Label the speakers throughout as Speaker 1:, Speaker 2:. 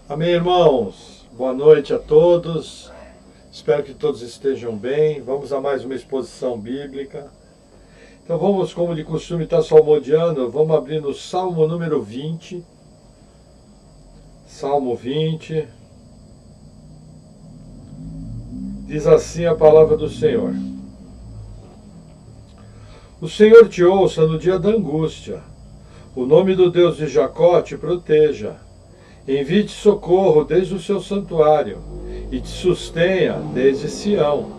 Speaker 1: Amém, irmãos? Boa noite a todos. Espero que todos estejam bem. Vamos a mais uma exposição bíblica. Então vamos, como de costume, estar salmodiando. Vamos abrir no Salmo número 20. Salmo 20. Diz assim a palavra do Senhor. O Senhor te ouça no dia da angústia. O nome do Deus de Jacó te proteja. Envie-te socorro desde o seu santuário e te sustenha desde Sião.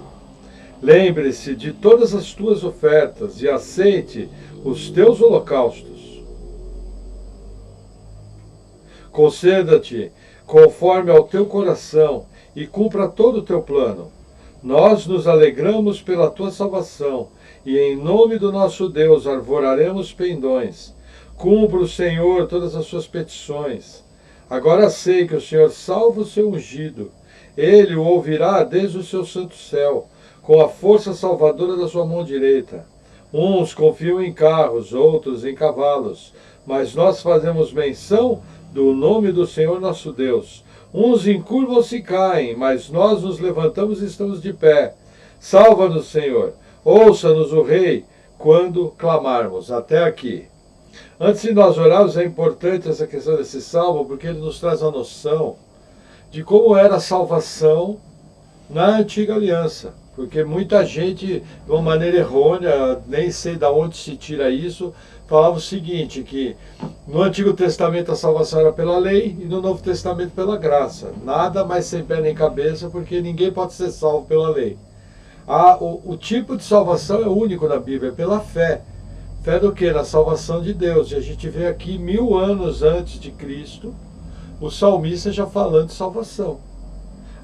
Speaker 1: Lembre-se de todas as tuas ofertas e aceite os teus holocaustos. Conceda-te conforme ao teu coração e cumpra todo o teu plano. Nós nos alegramos pela tua salvação e em nome do nosso Deus arvoraremos pendões. Cumpra o Senhor todas as suas petições. Agora sei que o Senhor salva o seu ungido. Ele o ouvirá desde o seu santo céu, com a força salvadora da sua mão direita. Uns confiam em carros, outros em cavalos, mas nós fazemos menção do nome do Senhor nosso Deus. Uns encurvam-se e caem, mas nós nos levantamos e estamos de pé. Salva-nos, Senhor. Ouça-nos o Rei, quando clamarmos. Até aqui. Antes de nós orarmos, é importante essa questão desse salmo, porque ele nos traz a noção de como era a salvação na antiga aliança. Porque muita gente, de uma maneira errônea, nem sei de onde se tira isso, falava o seguinte, que no Antigo Testamento a salvação era pela lei e no Novo Testamento pela graça. Nada mais sem pé nem cabeça, porque ninguém pode ser salvo pela lei. O tipo de salvação é único na Bíblia, é pela fé. Fé do que? Na salvação de Deus. E a gente vê aqui 1000 anos antes de Cristo, o salmista já falando de salvação.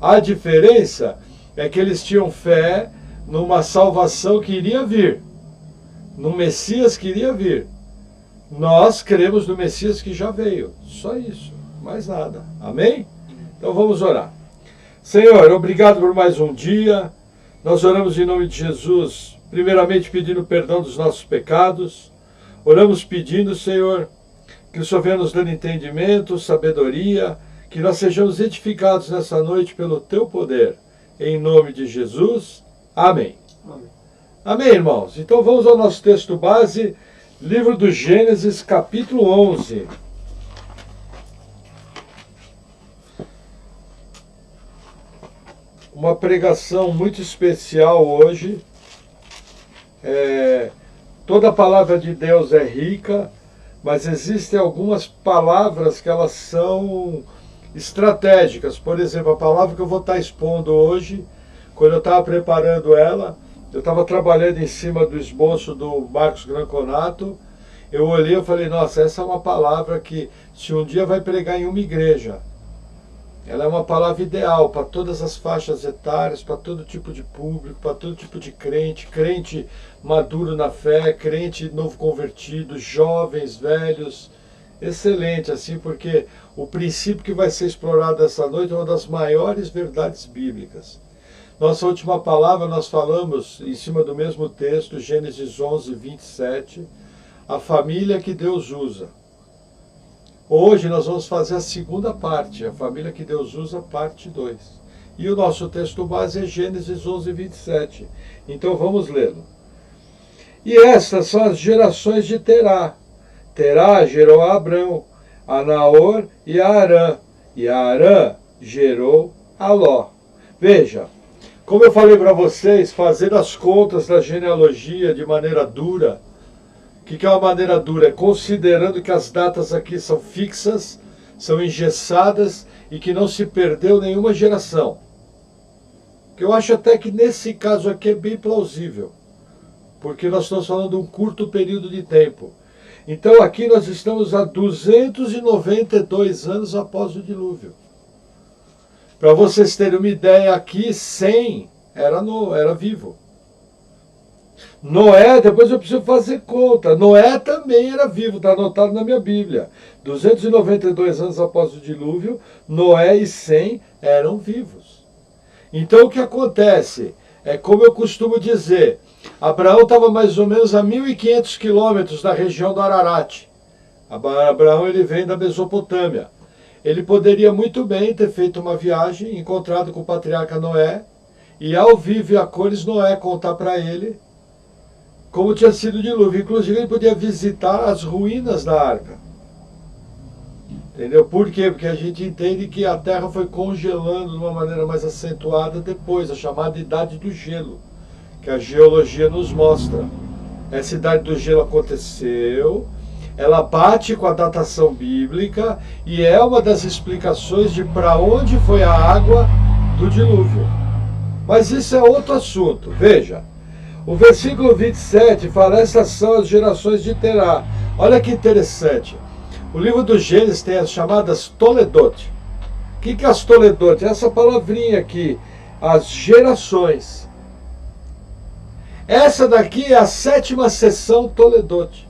Speaker 1: A diferença é que eles tinham fé numa salvação que iria vir, no Messias que iria vir. Nós cremos no Messias que já veio. Só isso, mais nada. Amém? Então vamos orar. Senhor, obrigado por mais um dia. Nós oramos em nome de Jesus, primeiramente pedindo perdão dos nossos pecados. Oramos pedindo, Senhor, que o Senhor venha nos dando entendimento, sabedoria, que nós sejamos edificados nessa noite pelo Teu poder. Em nome de Jesus. Amém.
Speaker 2: Amém.
Speaker 1: Amém, irmãos? Então vamos ao nosso texto base, livro do Gênesis, capítulo 11. Uma pregação muito especial hoje. Toda a palavra de Deus é rica, mas existem algumas palavras que elas são estratégicas. Por exemplo, a palavra que eu vou estar expondo hoje, quando eu estava preparando ela, eu estava trabalhando em cima do esboço do Marcos Granconato, eu olhei e falei, nossa, essa é uma palavra que se um dia vai pregar em uma igreja, ela é uma palavra ideal para todas as faixas etárias, para todo tipo de público, para todo tipo de crente, crente maduro na fé, crente novo convertido, jovens, velhos. Excelente, assim, porque o princípio que vai ser explorado essa noite é uma das maiores verdades bíblicas. Nossa última palavra nós falamos, em cima do mesmo texto, Gênesis 11, 27, a família que Deus usa. Hoje nós vamos fazer a segunda parte, a família que Deus usa, parte 2. E o nosso texto base é Gênesis 11, 27. Então vamos lê-lo. E estas são as gerações de Terá. Terá gerou a Abrão, a Naor e a Arã. E a Arã gerou a Ló. Veja, como eu falei para vocês, fazer as contas da genealogia de maneira dura. O que é uma maneira dura? É considerando que as datas aqui são fixas, são engessadas e que não se perdeu nenhuma geração. Que eu acho até que nesse caso aqui é bem plausível, porque nós estamos falando de um curto período de tempo. Então aqui nós estamos há 292 anos após o dilúvio. Para vocês terem uma ideia, aqui 100 era vivo. Noé, depois eu preciso fazer conta, Noé também era vivo, está anotado na minha Bíblia. 292 anos após o dilúvio, Noé e 100 eram vivos. Então o que acontece? É como eu costumo dizer, Abraão estava mais ou menos a 1.500 quilômetros da região do Ararat. Abraão ele vem da Mesopotâmia. Ele poderia muito bem ter feito uma viagem, encontrado com o patriarca Noé, e ao vivo e a cores Noé contar para ele como tinha sido o dilúvio. Inclusive ele podia visitar as ruínas da arca. Entendeu? Por quê? Porque a gente entende que a Terra foi congelando de uma maneira mais acentuada depois, a chamada Idade do Gelo, que a geologia nos mostra. Essa Idade do Gelo aconteceu, ela bate com a datação bíblica e é uma das explicações de para onde foi a água do dilúvio. Mas isso é outro assunto. Veja, o versículo 27 fala: essas são as gerações de Terá. Olha que interessante. O livro do Gênesis tem as chamadas Toledot. O que é as Toledot? Essa palavrinha aqui, as gerações. Essa daqui é a 7ª seção Toledot.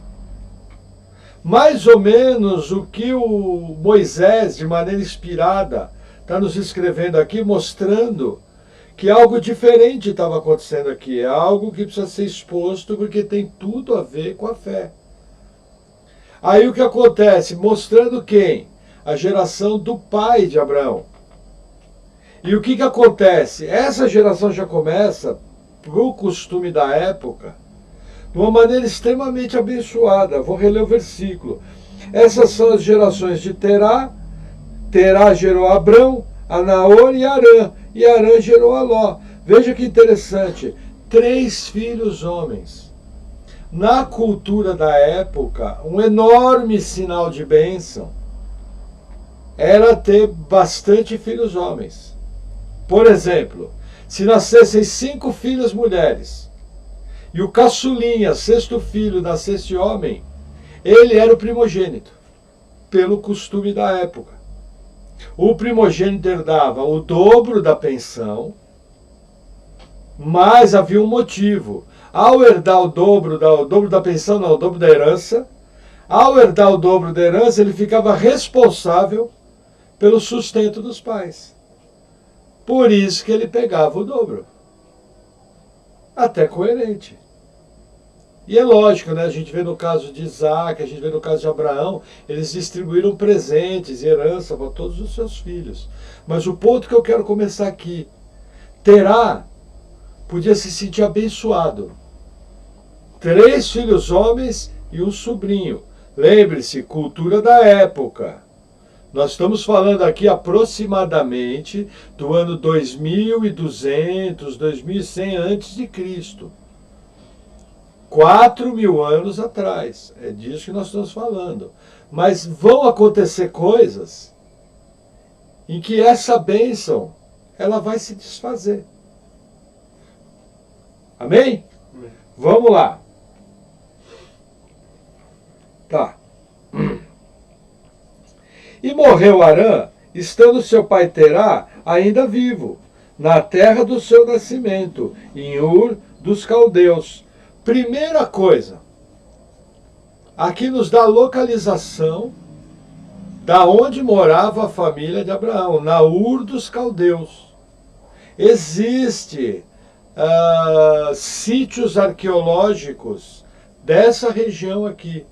Speaker 1: Mais ou menos o que o Moisés, de maneira inspirada, está nos escrevendo aqui, mostrando que algo diferente estava acontecendo aqui. É algo que precisa ser exposto porque tem tudo a ver com a fé. Aí o que acontece? Mostrando quem? A geração do pai de Abraão. E o que acontece? Essa geração já começa, pro costume da época, de uma maneira extremamente abençoada. Vou reler o versículo. Essas são as gerações de Terá. Terá gerou Abrão, a Naor e Arã. E Arã gerou a Ló. Veja que interessante. 3 filhos homens. Na cultura da época, um enorme sinal de bênção era ter bastante filhos homens. Por exemplo, se nascessem 5 filhas mulheres e o caçulinha, 6º filho, nascesse homem, ele era o primogênito, pelo costume da época. O primogênito herdava o dobro da pensão, mas havia um motivo. Ao herdar o dobro da pensão, não, o dobro da herança, ao herdar o dobro da herança, ele ficava responsável pelo sustento dos pais. Por isso que ele pegava o dobro. Até coerente. E é lógico, né? A gente vê no caso de Isaac, a gente vê no caso de Abraão, eles distribuíram presentes e herança para todos os seus filhos. Mas o ponto que eu quero começar aqui, Terá podia se sentir abençoado. 3 filhos homens e um sobrinho. Lembre-se, cultura da época. Nós estamos falando aqui aproximadamente do ano 2200, 2100 a.C. 4.000 anos atrás. É disso que nós estamos falando. Mas vão acontecer coisas em que essa bênção ela vai se desfazer. Amém? Vamos lá. Tá. E morreu Arã, estando seu pai Terá ainda vivo, na terra do seu nascimento, em Ur dos Caldeus. Primeira coisa, aqui nos dá a localização da onde morava a família de Abraão, na Ur dos Caldeus. Existe sítios arqueológicos dessa região aqui.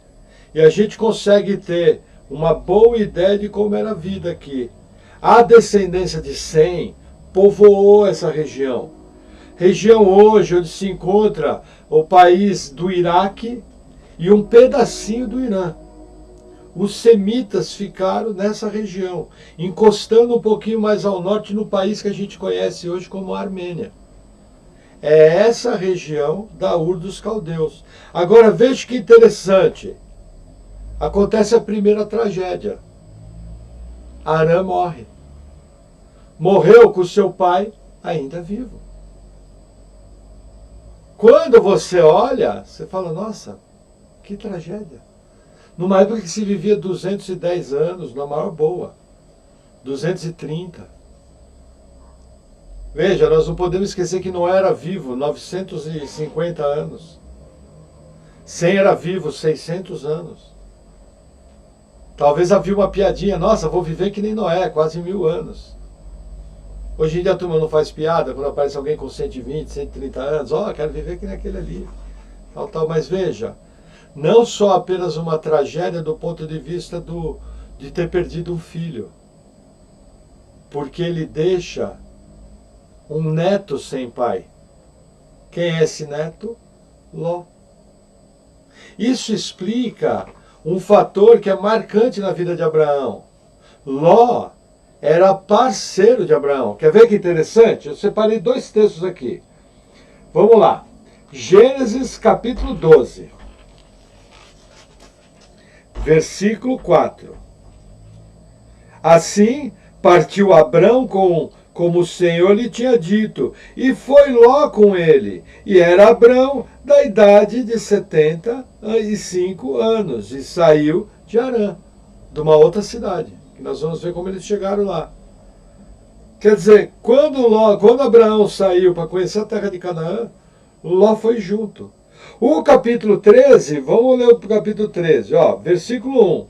Speaker 1: E a gente consegue ter uma boa ideia de como era a vida aqui. A descendência de Sem povoou essa região. Região hoje onde se encontra o país do Iraque e um pedacinho do Irã. Os semitas ficaram nessa região, encostando um pouquinho mais ao norte no país que a gente conhece hoje como a Armênia. É essa região da Ur dos Caldeus. Agora veja que interessante. Acontece a primeira tragédia. Arã morre. Morreu com seu pai ainda vivo. Quando você olha, você fala, nossa, que tragédia. Numa época que se vivia 210 anos, na maior boa. 230. Veja, nós não podemos esquecer que Noé era vivo 950 anos. Sem era vivo 600 anos. Talvez havia uma piadinha, nossa, vou viver que nem Noé, quase 1000 anos. Hoje em dia a turma não faz piada quando aparece alguém com 120, 130 anos. Ó, quero viver que nem aquele ali. Tal. Mas veja, não só apenas uma tragédia do ponto de vista de ter perdido um filho. Porque ele deixa um neto sem pai. Quem é esse neto? Ló. Isso explica um fator que é marcante na vida de Abraão. Ló era parceiro de Abraão. Quer ver que interessante? Eu separei 2 textos aqui. Vamos lá. Gênesis capítulo 12. Versículo 4. Assim partiu Abrão como o Senhor lhe tinha dito, e foi Ló com ele. E era Abrão da idade de 75 anos, e saiu de Harã, de uma outra cidade. Que nós vamos ver como eles chegaram lá. Quer dizer, quando Abraão saiu para conhecer a terra de Canaã, Ló foi junto. O capítulo 13, vamos ler o capítulo 13, versículo 1.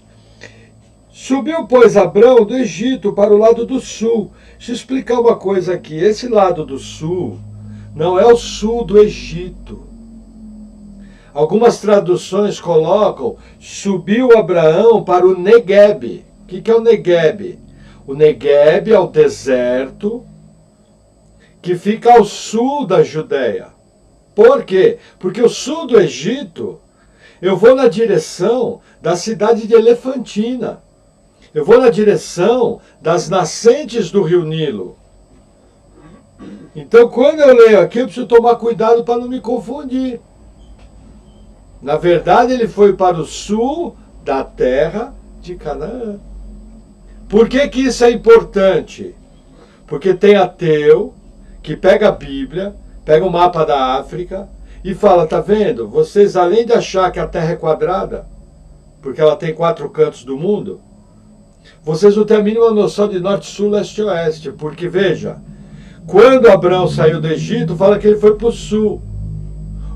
Speaker 1: Subiu, pois, Abrão do Egito para o lado do sul. Deixa eu explicar uma coisa aqui. Esse lado do sul não é o sul do Egito. Algumas traduções colocam, subiu Abraão para o Negueb. O que é o Negueb? O Negueb é o deserto que fica ao sul da Judéia. Por quê? Porque o sul do Egito, eu vou na direção da cidade de Elefantina. Eu vou na direção das nascentes do rio Nilo. Então, quando eu leio aqui, eu preciso tomar cuidado para não me confundir. Na verdade, ele foi para o sul da terra de Canaã. Por que que isso é importante? Porque tem ateu que pega a Bíblia, pega o mapa da África e fala, tá vendo? Vocês, além de achar que a Terra é quadrada, porque ela tem 4 cantos do mundo, vocês não têm a mínima noção de norte, sul, leste e oeste. Porque, veja, quando Abraão saiu do Egito, fala que ele foi para o sul.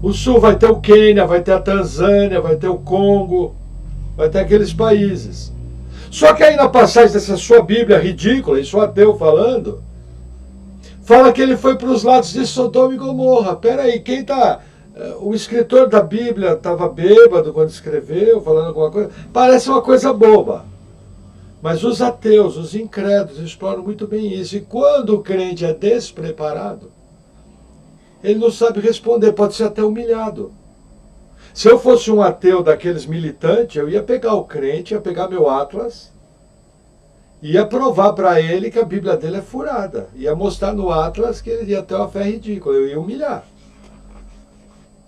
Speaker 1: O sul vai ter o Quênia, vai ter a Tanzânia, vai ter o Congo, vai ter aqueles países. Só que aí na passagem dessa sua Bíblia ridícula, isso ateu falando, fala que ele foi para os lados de Sodoma e Gomorra. Peraí, quem está... O escritor da Bíblia estava bêbado quando escreveu, falando alguma coisa. Parece uma coisa boba. Mas os ateus, os incrédulos, exploram muito bem isso. E quando o crente é despreparado, ele não sabe responder, pode ser até humilhado. Se eu fosse um ateu daqueles militantes, eu ia pegar o crente, ia pegar meu Atlas, ia provar para ele que a Bíblia dele é furada. Ia mostrar no Atlas que ele ia ter uma fé ridícula, eu ia humilhar.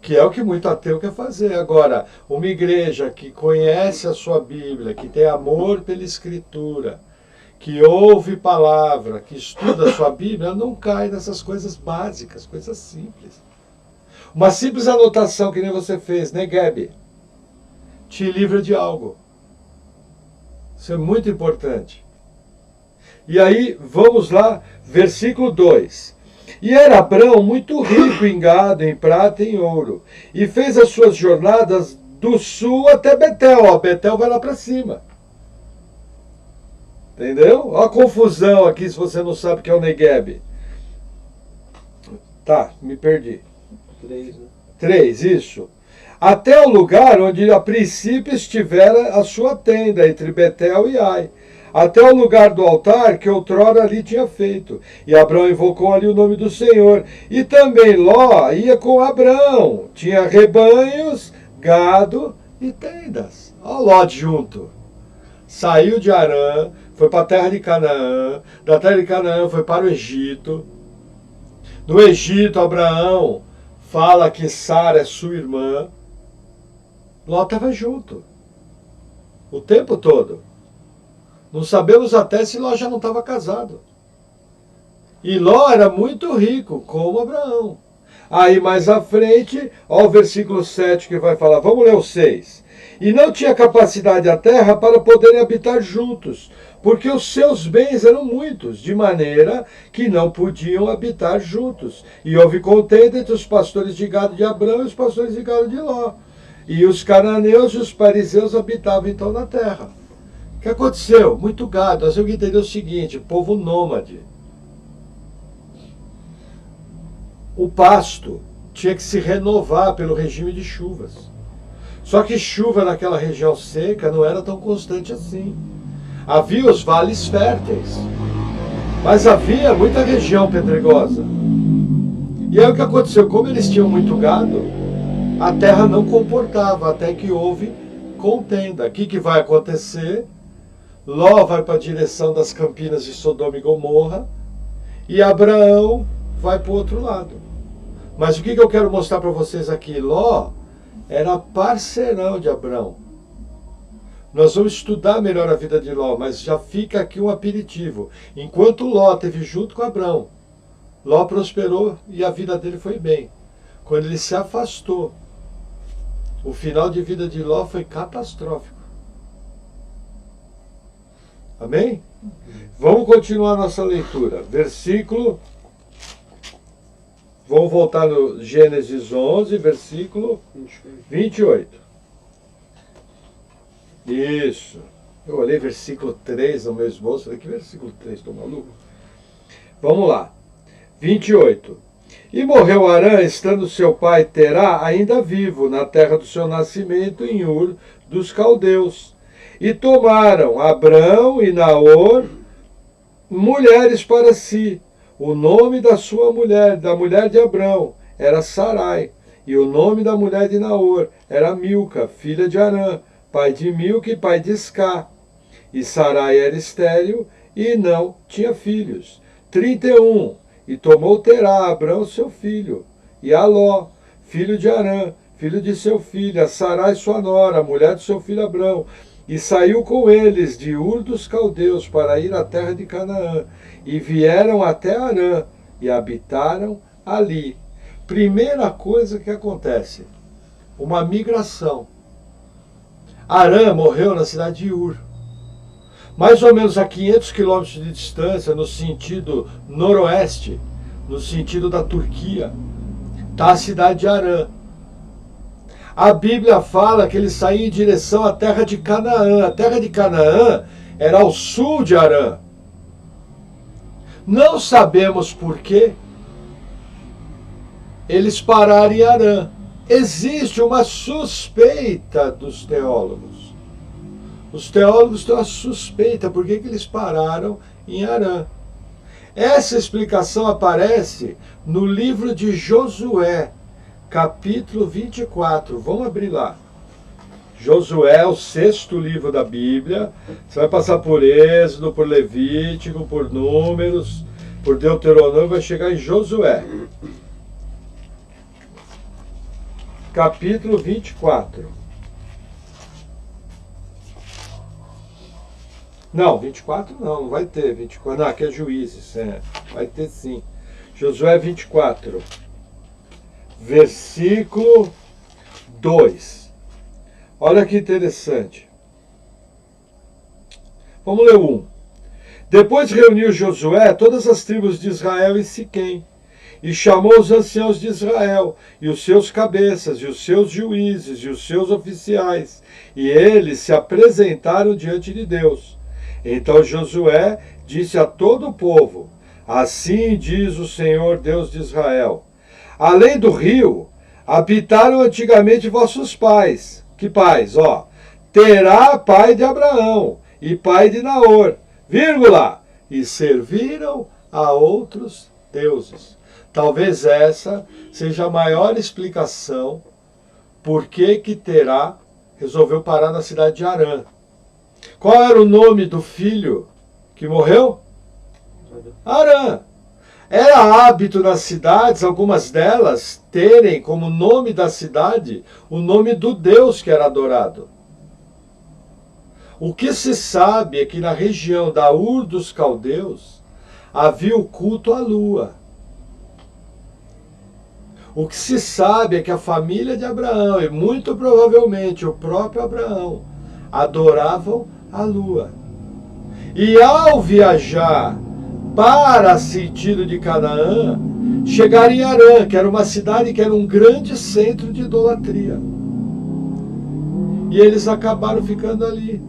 Speaker 1: Que é o que muito ateu quer fazer. Agora, uma igreja que conhece a sua Bíblia, que tem amor pela Escritura, que ouve palavra, que estuda a sua Bíblia, não cai nessas coisas básicas, coisas simples. Uma simples anotação que nem você fez, Negueb, te livra de algo. Isso é muito importante. E aí, vamos lá, versículo 2. E era Abrão muito rico em gado, em prata e em ouro, e fez as suas jornadas do sul até Betel. Betel vai lá para cima. Entendeu? Olha a confusão aqui se você não sabe o que é o Negueb. Tá, me perdi.
Speaker 2: 3, né?
Speaker 1: 3, isso. Até o lugar onde a princípio estivera a sua tenda, entre Betel e Ai. Até o lugar do altar que outrora ali tinha feito. E Abrão invocou ali o nome do Senhor. E também Ló ia com Abrão. Tinha rebanhos, gado e tendas. Olha Ló junto. Saiu de Harã, foi para a terra de Canaã. Da terra de Canaã foi para o Egito. No Egito, Abraão fala que Sara é sua irmã. Ló estava junto. O tempo todo. Não sabemos até se Ló já não estava casado. E Ló era muito rico, como Abraão. Aí mais à frente, ó, o versículo 7 que vai falar, vamos ler o 6. E não tinha capacidade a terra para poderem habitar juntos, porque os seus bens eram muitos, de maneira que não podiam habitar juntos. E houve contenda entre os pastores de gado de Abrão e os pastores de gado de Ló. E os cananeus e os fariseus habitavam então na terra. O que aconteceu? Muito gado. Nós temos que entender o seguinte, povo nômade. O pasto tinha que se renovar pelo regime de chuvas. Só que chuva naquela região seca não era tão constante assim. Havia os vales férteis. Mas havia muita região pedregosa. E aí o que aconteceu? Como eles tinham muito gado, a terra não comportava, até que houve contenda. O que vai acontecer? Ló vai para a direção das campinas de Sodoma e Gomorra e Abraão vai para o outro lado. Mas o que eu quero mostrar para vocês aqui? Ló era parceirão de Abraão. Nós vamos estudar melhor a vida de Ló, mas já fica aqui um aperitivo. Enquanto Ló esteve junto com Abraão, Ló prosperou e a vida dele foi bem. Quando ele se afastou, o final de vida de Ló foi catastrófico. Amém? Vamos continuar nossa leitura. Versículo. Vamos voltar no Gênesis 11, versículo 28. Isso. Eu olhei versículo 3 no meu esboço. Falei, que versículo 3? Estou maluco? Vamos lá. 28. E morreu Arã, estando seu pai Terá ainda vivo, na terra do seu nascimento, em Ur dos Caldeus. E tomaram Abrão e Naor mulheres para si. O nome da sua mulher, da mulher de Abrão, era Sarai. E o nome da mulher de Naor era Milca, filha de Arã, pai de Milca e pai de Iscá. E Sarai era estéril e não tinha filhos. 31. E tomou Terá, Abrão, seu filho, e a Ló, filho de Arã, filho de seu filho, a Sarai, sua nora, mulher do seu filho Abrão, e saiu com eles de Ur dos Caldeus para ir à terra de Canaã, e vieram até Arã, e habitaram ali. Primeira coisa que acontece, uma migração. Arã morreu na cidade de Ur. Mais ou menos a 500 quilômetros de distância, no sentido noroeste, no sentido da Turquia, está a cidade de Arã. A Bíblia fala que ele saiu em direção à terra de Canaã. A terra de Canaã era ao sul de Arã. Não sabemos por que eles pararam em Arã. Existe uma suspeita dos teólogos. Os teólogos têm uma suspeita por que eles pararam em Arã. Essa explicação aparece no livro de Josué, capítulo 24. Vamos abrir lá. Josué, o 6º livro da Bíblia. Você vai passar por Êxodo, por Levítico, por Números, por Deuteronômio, vai chegar em Josué. Capítulo 24. Não, 24 não vai ter. 24, não, aqui é Juízes, vai ter sim. Josué 24, versículo 2. Olha que interessante. Vamos ler 1. Depois reuniu Josué todas as tribos de Israel em Siquém, e chamou os anciãos de Israel, e os seus cabeças, e os seus juízes, e os seus oficiais, e eles se apresentaram diante de Deus. Então Josué disse a todo o povo: assim diz o Senhor Deus de Israel: além do rio, habitaram antigamente vossos pais. Que pais? Terá, pai de Abraão, e pai de Naor, vírgula, e serviram a outros deuses. Talvez essa seja a maior explicação por que Terá resolveu parar na cidade de Harã. Qual era o nome do filho que morreu? Harã. Era hábito nas cidades, algumas delas, terem como nome da cidade o nome do Deus que era adorado. O que se sabe é que na região da Ur dos Caldeus havia o culto à lua. O que se sabe é que a família de Abraão, e muito provavelmente o próprio Abraão, adoravam a lua. E ao viajar para sentido de Canaã, chegaram em Harã, que era uma cidade que era um grande centro de idolatria. E eles acabaram ficando ali.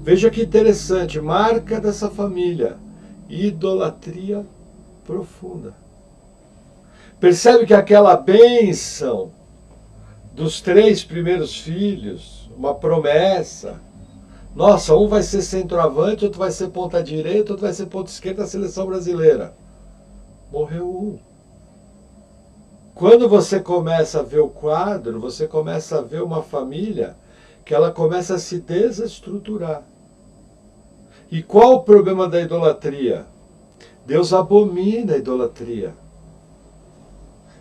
Speaker 1: Veja que interessante, marca dessa família: idolatria profunda. Percebe que aquela bênção dos 3 primeiros filhos, uma promessa, Nossa, um vai ser centroavante, outro vai ser ponta direita, outro vai ser ponta esquerda da seleção brasileira. Morreu um. Quando você começa a ver o quadro, você começa a ver uma família que ela começa a se desestruturar. E qual o problema da idolatria? Deus abomina a idolatria.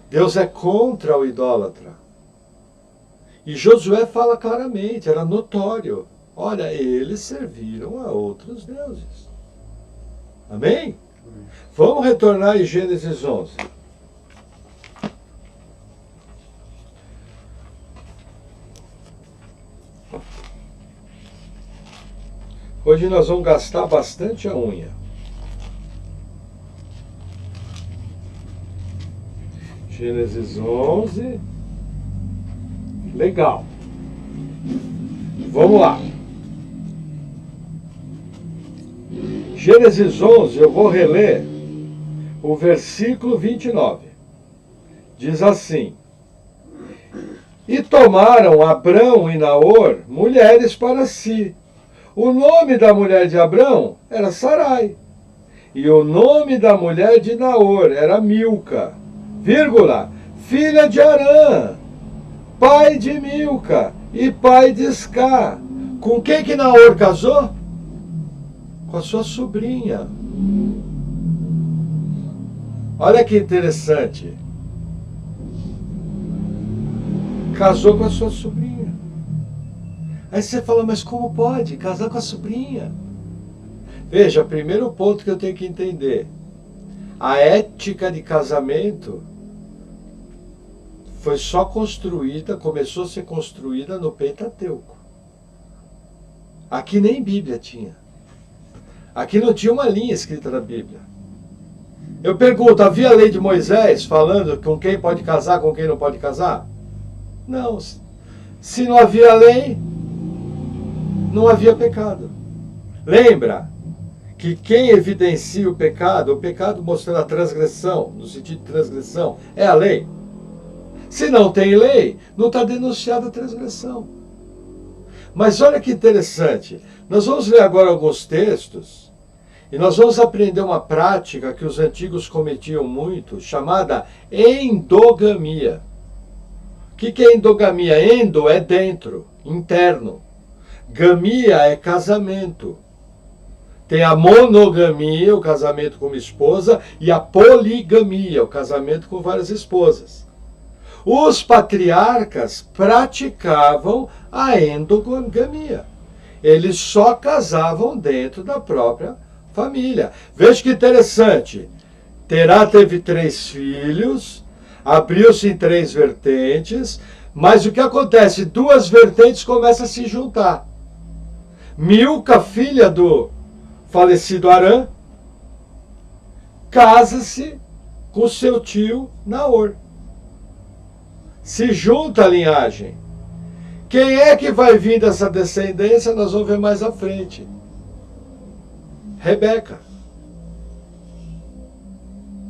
Speaker 1: Deus é contra o idólatra. E Josué fala claramente, era notório. Olha, eles serviram a outros deuses. Amém? Vamos retornar em Gênesis 11. Hoje nós vamos gastar bastante a unha. Gênesis 11. Legal. Vamos lá. Gênesis 11, eu vou reler o versículo 29. Diz assim: E tomaram Abrão e Naor mulheres para si. O nome da mulher de Abrão era Sarai. E o nome da mulher de Naor era Milca, vírgula, filha de Arã, pai de Milca e pai de Isca. Com quem que Naor casou? Com a sua sobrinha. Olha que interessante. Casou com a sua sobrinha. Aí você fala, mas como pode casar com a sobrinha? Veja, primeiro ponto que eu tenho que entender. A ética de casamento foi só construída, começou a ser construída no Pentateuco. Aqui nem Bíblia tinha. Aqui não tinha uma linha escrita na Bíblia. Eu pergunto, havia a lei de Moisés falando com quem pode casar, com quem não pode casar? Não. Se não havia lei, não havia pecado. Lembra que quem evidencia o pecado mostrando a transgressão, no sentido de transgressão, é a lei. Se não tem lei, não está denunciada a transgressão. Mas olha que interessante, nós vamos ler agora alguns textos e nós vamos aprender uma prática que os antigos cometiam muito, chamada endogamia. O que é endogamia? Endo é dentro, interno. Gamia é casamento. Tem a monogamia, o casamento com uma esposa, e a poligamia, o casamento com várias esposas. Os patriarcas praticavam a endogamia. Eles só casavam dentro da própria família. Veja que interessante. Terá teve 3 filhos, abriu-se em 3 vertentes, mas o que acontece? 2 vertentes começam a se juntar. Milca, filha do falecido Arã, casa-se com seu tio Naor. Se junta a linhagem. Quem é que vai vir dessa descendência? Nós vamos ver mais à frente. Rebeca.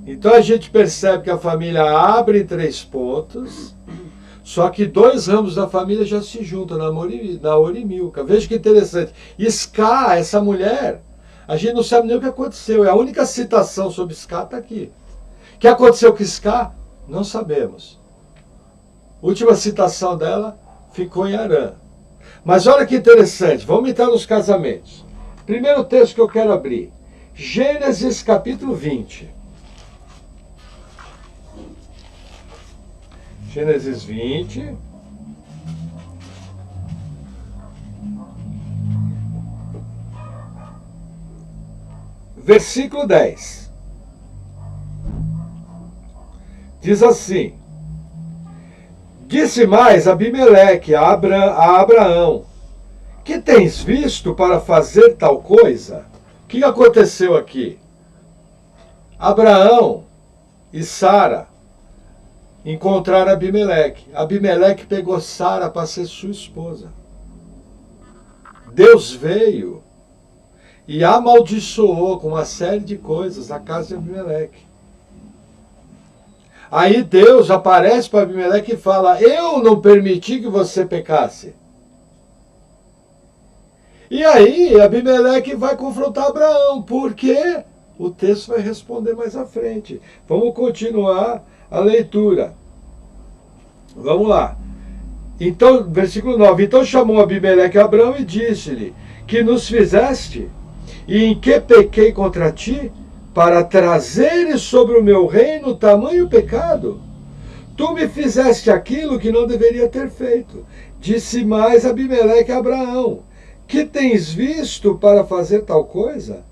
Speaker 1: Então a gente percebe que a família abre em 3 pontos, só que 2 ramos da família já se juntam, Naor e Milca. Veja que interessante. Isca, essa mulher, a gente não sabe nem o que aconteceu. É a única citação sobre Isca está aqui. O que aconteceu com Isca? Não sabemos. Última citação dela ficou em Arã. Mas olha que interessante, vamos entrar nos casamentos. Primeiro texto que eu quero abrir, Gênesis capítulo 20. Gênesis 20. Versículo 10. Diz assim: Disse mais Abimeleque a Abraão: Que tens visto para fazer tal coisa? O que aconteceu aqui? Abraão e Sara encontraram Abimeleque. Abimeleque pegou Sara para ser sua esposa. Deus veio e amaldiçoou com uma série de coisas a casa de Abimeleque. Aí Deus aparece para Abimeleque e fala: Eu não permiti que você pecasse. E aí Abimeleque vai confrontar Abraão. Por quê? O texto vai responder mais à frente. Vamos continuar a leitura. Vamos lá. Então, versículo 9. Então chamou Abimeleque a Abraão e disse-lhe: que nos fizeste? E em que pequei contra ti? Para trazeres sobre o meu reino tamanho pecado? Tu me fizeste aquilo que não deveria ter feito. Disse mais Abimeleque a Abraão: que tens visto para fazer tal coisa?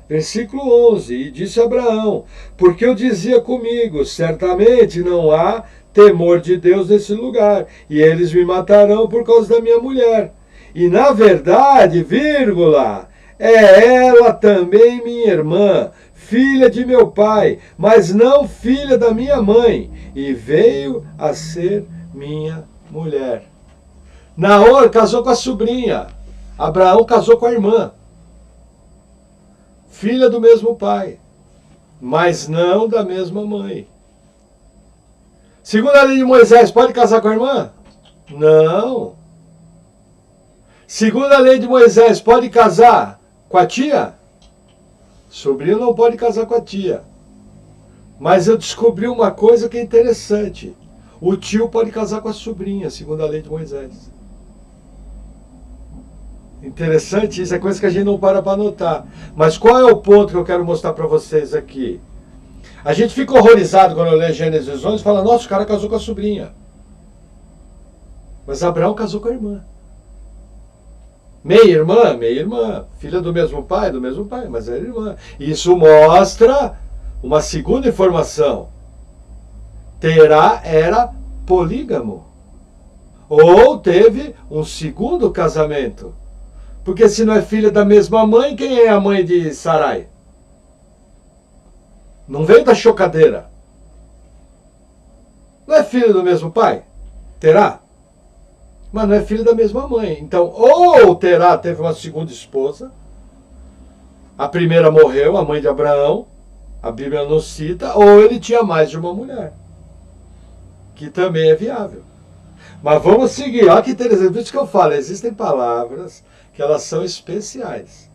Speaker 1: Versículo 11. E disse Abraão: porque eu dizia comigo, certamente não há temor de Deus nesse lugar, e eles me matarão por causa da minha mulher. E na verdade, vírgula, é ela também minha irmã, filha de meu pai, mas não filha da minha mãe, e veio a ser minha mulher. Naor casou com a sobrinha, Abraão casou com a irmã, filha do mesmo pai, mas não da mesma mãe. Segundo a lei de Moisés, pode casar com a irmã? Não. Segundo a lei de Moisés, pode casar com a tia? Sobrinho não pode casar com a tia. Mas eu descobri uma coisa que é interessante. O tio pode casar com a sobrinha, segundo a lei de Moisés. Interessante, isso é coisa que a gente não para notar. Mas qual é o ponto que eu quero mostrar para vocês aqui? A gente fica horrorizado quando eu leio Gênesis 11 e fala: nossa, o cara casou com a sobrinha. Mas Abraão casou com a irmã. Meia irmã, filha do mesmo pai, mas era irmã. Isso mostra uma segunda informação. Terá era polígamo. Ou teve um segundo casamento. Porque se não é filha da mesma mãe, quem é a mãe de Sarai? Não veio da chocadeira. Não é filho do mesmo pai? Terá? Mas não é filho da mesma mãe. Então, ou Terá teve uma segunda esposa, a primeira morreu, a mãe de Abraão, a Bíblia não cita, ou ele tinha mais de uma mulher, que também é viável. Mas vamos seguir. Olha que interessante, por isso que eu falo, existem palavras que elas são especiais.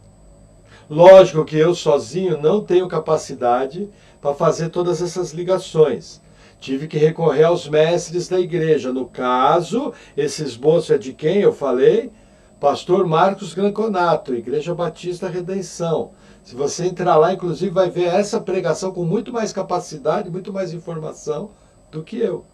Speaker 1: Lógico que eu sozinho não tenho capacidade para fazer todas essas ligações. Tive que recorrer aos mestres da igreja. No caso, esse esboço é de quem eu falei? Pastor Marcos Granconato, Igreja Batista Redenção. Se você entrar lá, inclusive, vai ver essa pregação com muito mais capacidade, muito mais informação do que eu.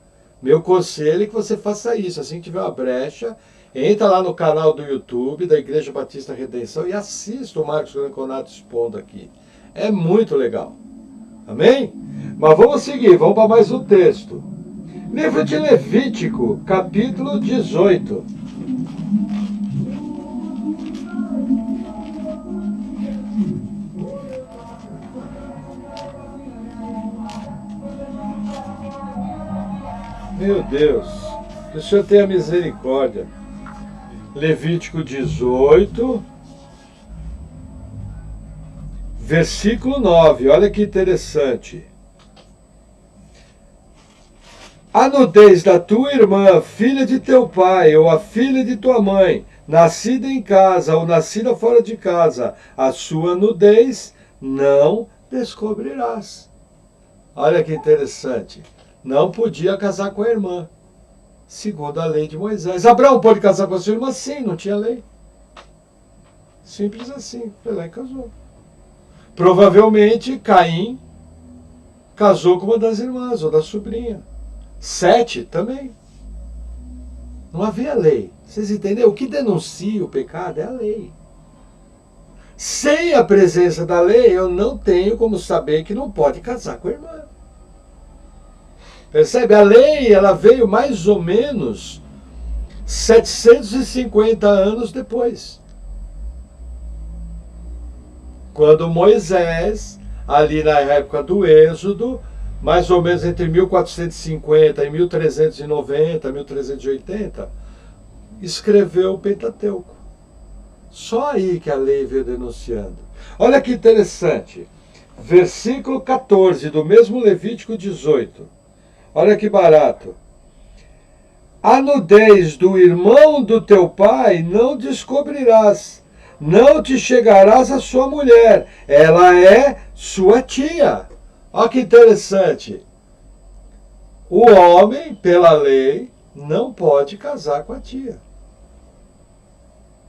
Speaker 1: Meu conselho é que você faça isso. Assim que tiver uma brecha, entra lá no canal do YouTube da Igreja Batista Redenção e assista o Marcos Granconato expondo aqui. É muito legal. Amém? Mas vamos seguir, vamos para mais um texto. Livro de Levítico, capítulo 18. Meu Deus, que o Senhor tenha misericórdia. Levítico 18, versículo 9, olha que interessante. A nudez da tua irmã, filha de teu pai, ou a filha de tua mãe, nascida em casa ou nascida fora de casa, a sua nudez não descobrirás. Olha que interessante. Não podia casar com a irmã, segundo a lei de Moisés. Abraão pode casar com a sua irmã? Sim, não tinha lei. Simples assim, foi lá e casou. Provavelmente Caim casou com uma das irmãs ou da sobrinha. Sete também. Não havia lei. Vocês entenderam? O que denuncia o pecado é a lei. Sem a presença da lei, eu não tenho como saber que não pode casar com a irmã. Percebe? A lei, ela veio mais ou menos 750 anos depois. Quando Moisés, ali na época do Êxodo, mais ou menos entre 1450 e 1390, 1380, escreveu o Pentateuco. Só aí que a lei veio denunciando. Olha que interessante. Versículo 14 do mesmo Levítico 18. Olha que barato. A nudez do irmão do teu pai não descobrirás. Não te chegarás à sua mulher, ela é sua tia. Olha que interessante. O homem, pela lei, não pode casar com a tia.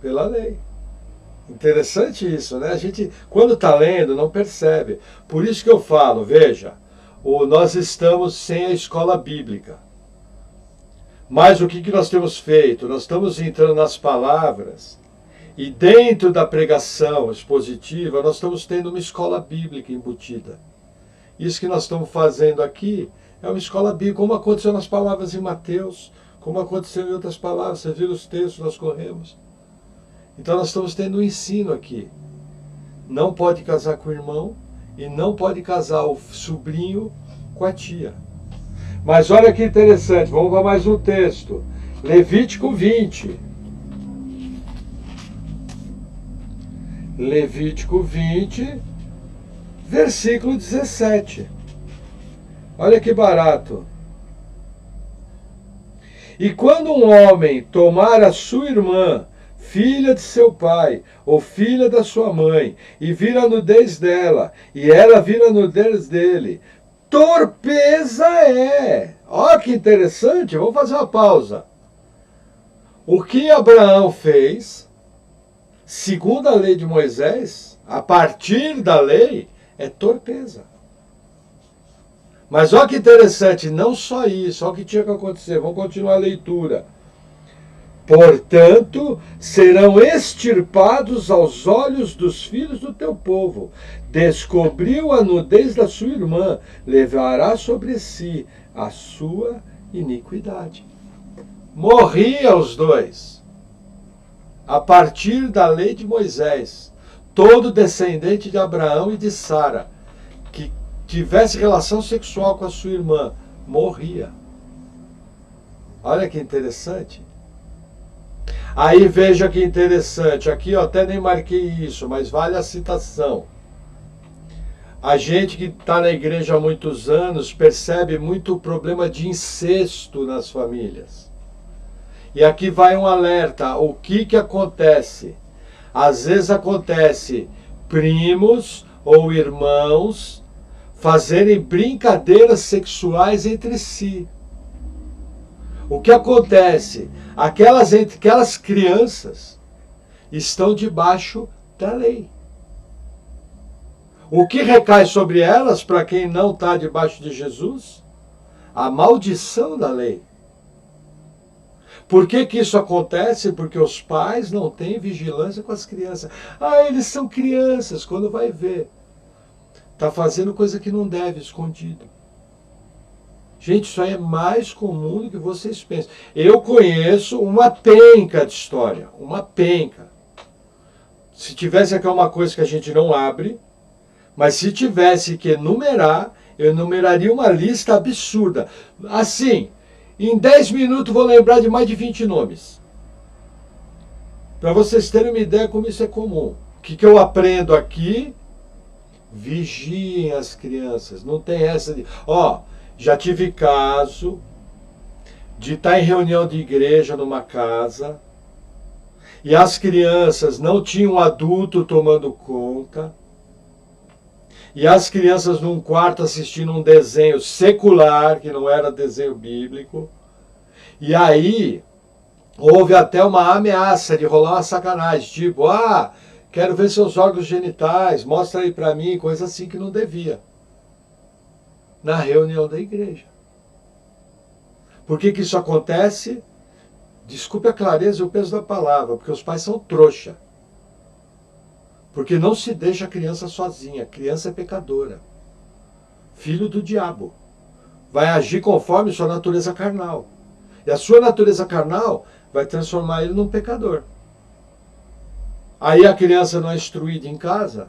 Speaker 1: Pela lei. Interessante isso, né? A gente, quando está lendo, não percebe. Por isso que eu falo, veja, nós estamos sem a escola bíblica. Mas o que nós temos feito? Nós estamos entrando nas palavras e dentro da pregação expositiva, nós estamos tendo uma escola bíblica embutida. Isso que nós estamos fazendo aqui é uma escola bíblica, como aconteceu nas palavras em Mateus, como aconteceu em outras palavras. Você viu os textos, nós corremos. Então nós estamos tendo um ensino aqui. Não pode casar com o irmão e não pode casar o sobrinho com a tia. Mas olha que interessante, vamos para mais um texto. Levítico 20. Levítico 20, versículo 17. Olha que barato. E quando um homem tomar a sua irmã, filha de seu pai, ou filha da sua mãe, e vir a nudez dela, e ela vir a nudez dele, torpeza é. Olha que interessante, vamos fazer uma pausa. O que Abraão fez, segundo a lei de Moisés, a partir da lei, é torpeza. Mas olha que interessante, não só isso, olha o que tinha que acontecer. Vamos continuar a leitura. Portanto, serão extirpados aos olhos dos filhos do teu povo. Descobriu a nudez da sua irmã, levará sobre si a sua iniquidade. Morria os dois. A partir da lei de Moisés, todo descendente de Abraão e de Sara que tivesse relação sexual com a sua irmã, morria. Olha que interessante. Aí veja que interessante, aqui eu até nem marquei isso, mas vale a citação. A gente que está na igreja há muitos anos percebe muito o problema de incesto nas famílias. E aqui vai um alerta, o que acontece? Às vezes acontece primos ou irmãos fazerem brincadeiras sexuais entre si. O que acontece? Aquelas crianças estão debaixo da lei. O que recai sobre elas, para quem não está debaixo de Jesus? A maldição da lei. Por que isso acontece? Porque os pais não têm vigilância com as crianças. Ah, eles são crianças, quando vai ver. Está fazendo coisa que não deve, escondido. Gente, isso aí é mais comum do que vocês pensam. Eu conheço uma penca de história. Uma penca. Se tivesse aqui uma coisa que a gente não abre, mas se tivesse que enumerar, eu enumeraria uma lista absurda. Assim, em 10 minutos vou lembrar de mais de 20 nomes. Para vocês terem uma ideia como isso é comum. O que eu aprendo aqui? Vigiem as crianças. Não tem essa de... já tive caso de estar em reunião de igreja numa casa e as crianças não tinham adulto tomando conta e as crianças num quarto assistindo um desenho secular, que não era desenho bíblico, e aí houve até uma ameaça de rolar uma sacanagem, tipo, quero ver seus órgãos genitais, mostra aí pra mim, coisa assim que não devia. Na reunião da igreja. Por que isso acontece? Desculpe a clareza e o peso da palavra, porque os pais são trouxa. Porque não se deixa a criança sozinha, a criança é pecadora. Filho do diabo. Vai agir conforme sua natureza carnal. E a sua natureza carnal vai transformar ele num pecador. Aí a criança não é instruída em casa,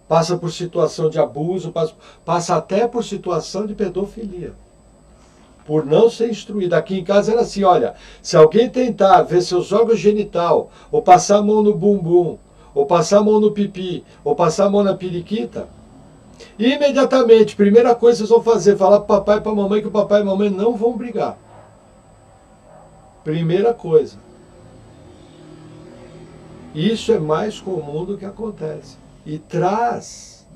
Speaker 1: passa por situação de abuso, passa até por situação de pedofilia. Por não ser instruída. Aqui em casa era assim, olha, se alguém tentar ver seus órgãos genital, ou passar a mão no bumbum, ou passar a mão no pipi, ou passar a mão na periquita, imediatamente, primeira coisa que vocês vão fazer, falar para o papai e para a mamãe que o papai e a mamãe não vão brigar. Primeira coisa. Isso é mais comum do que acontece. E traz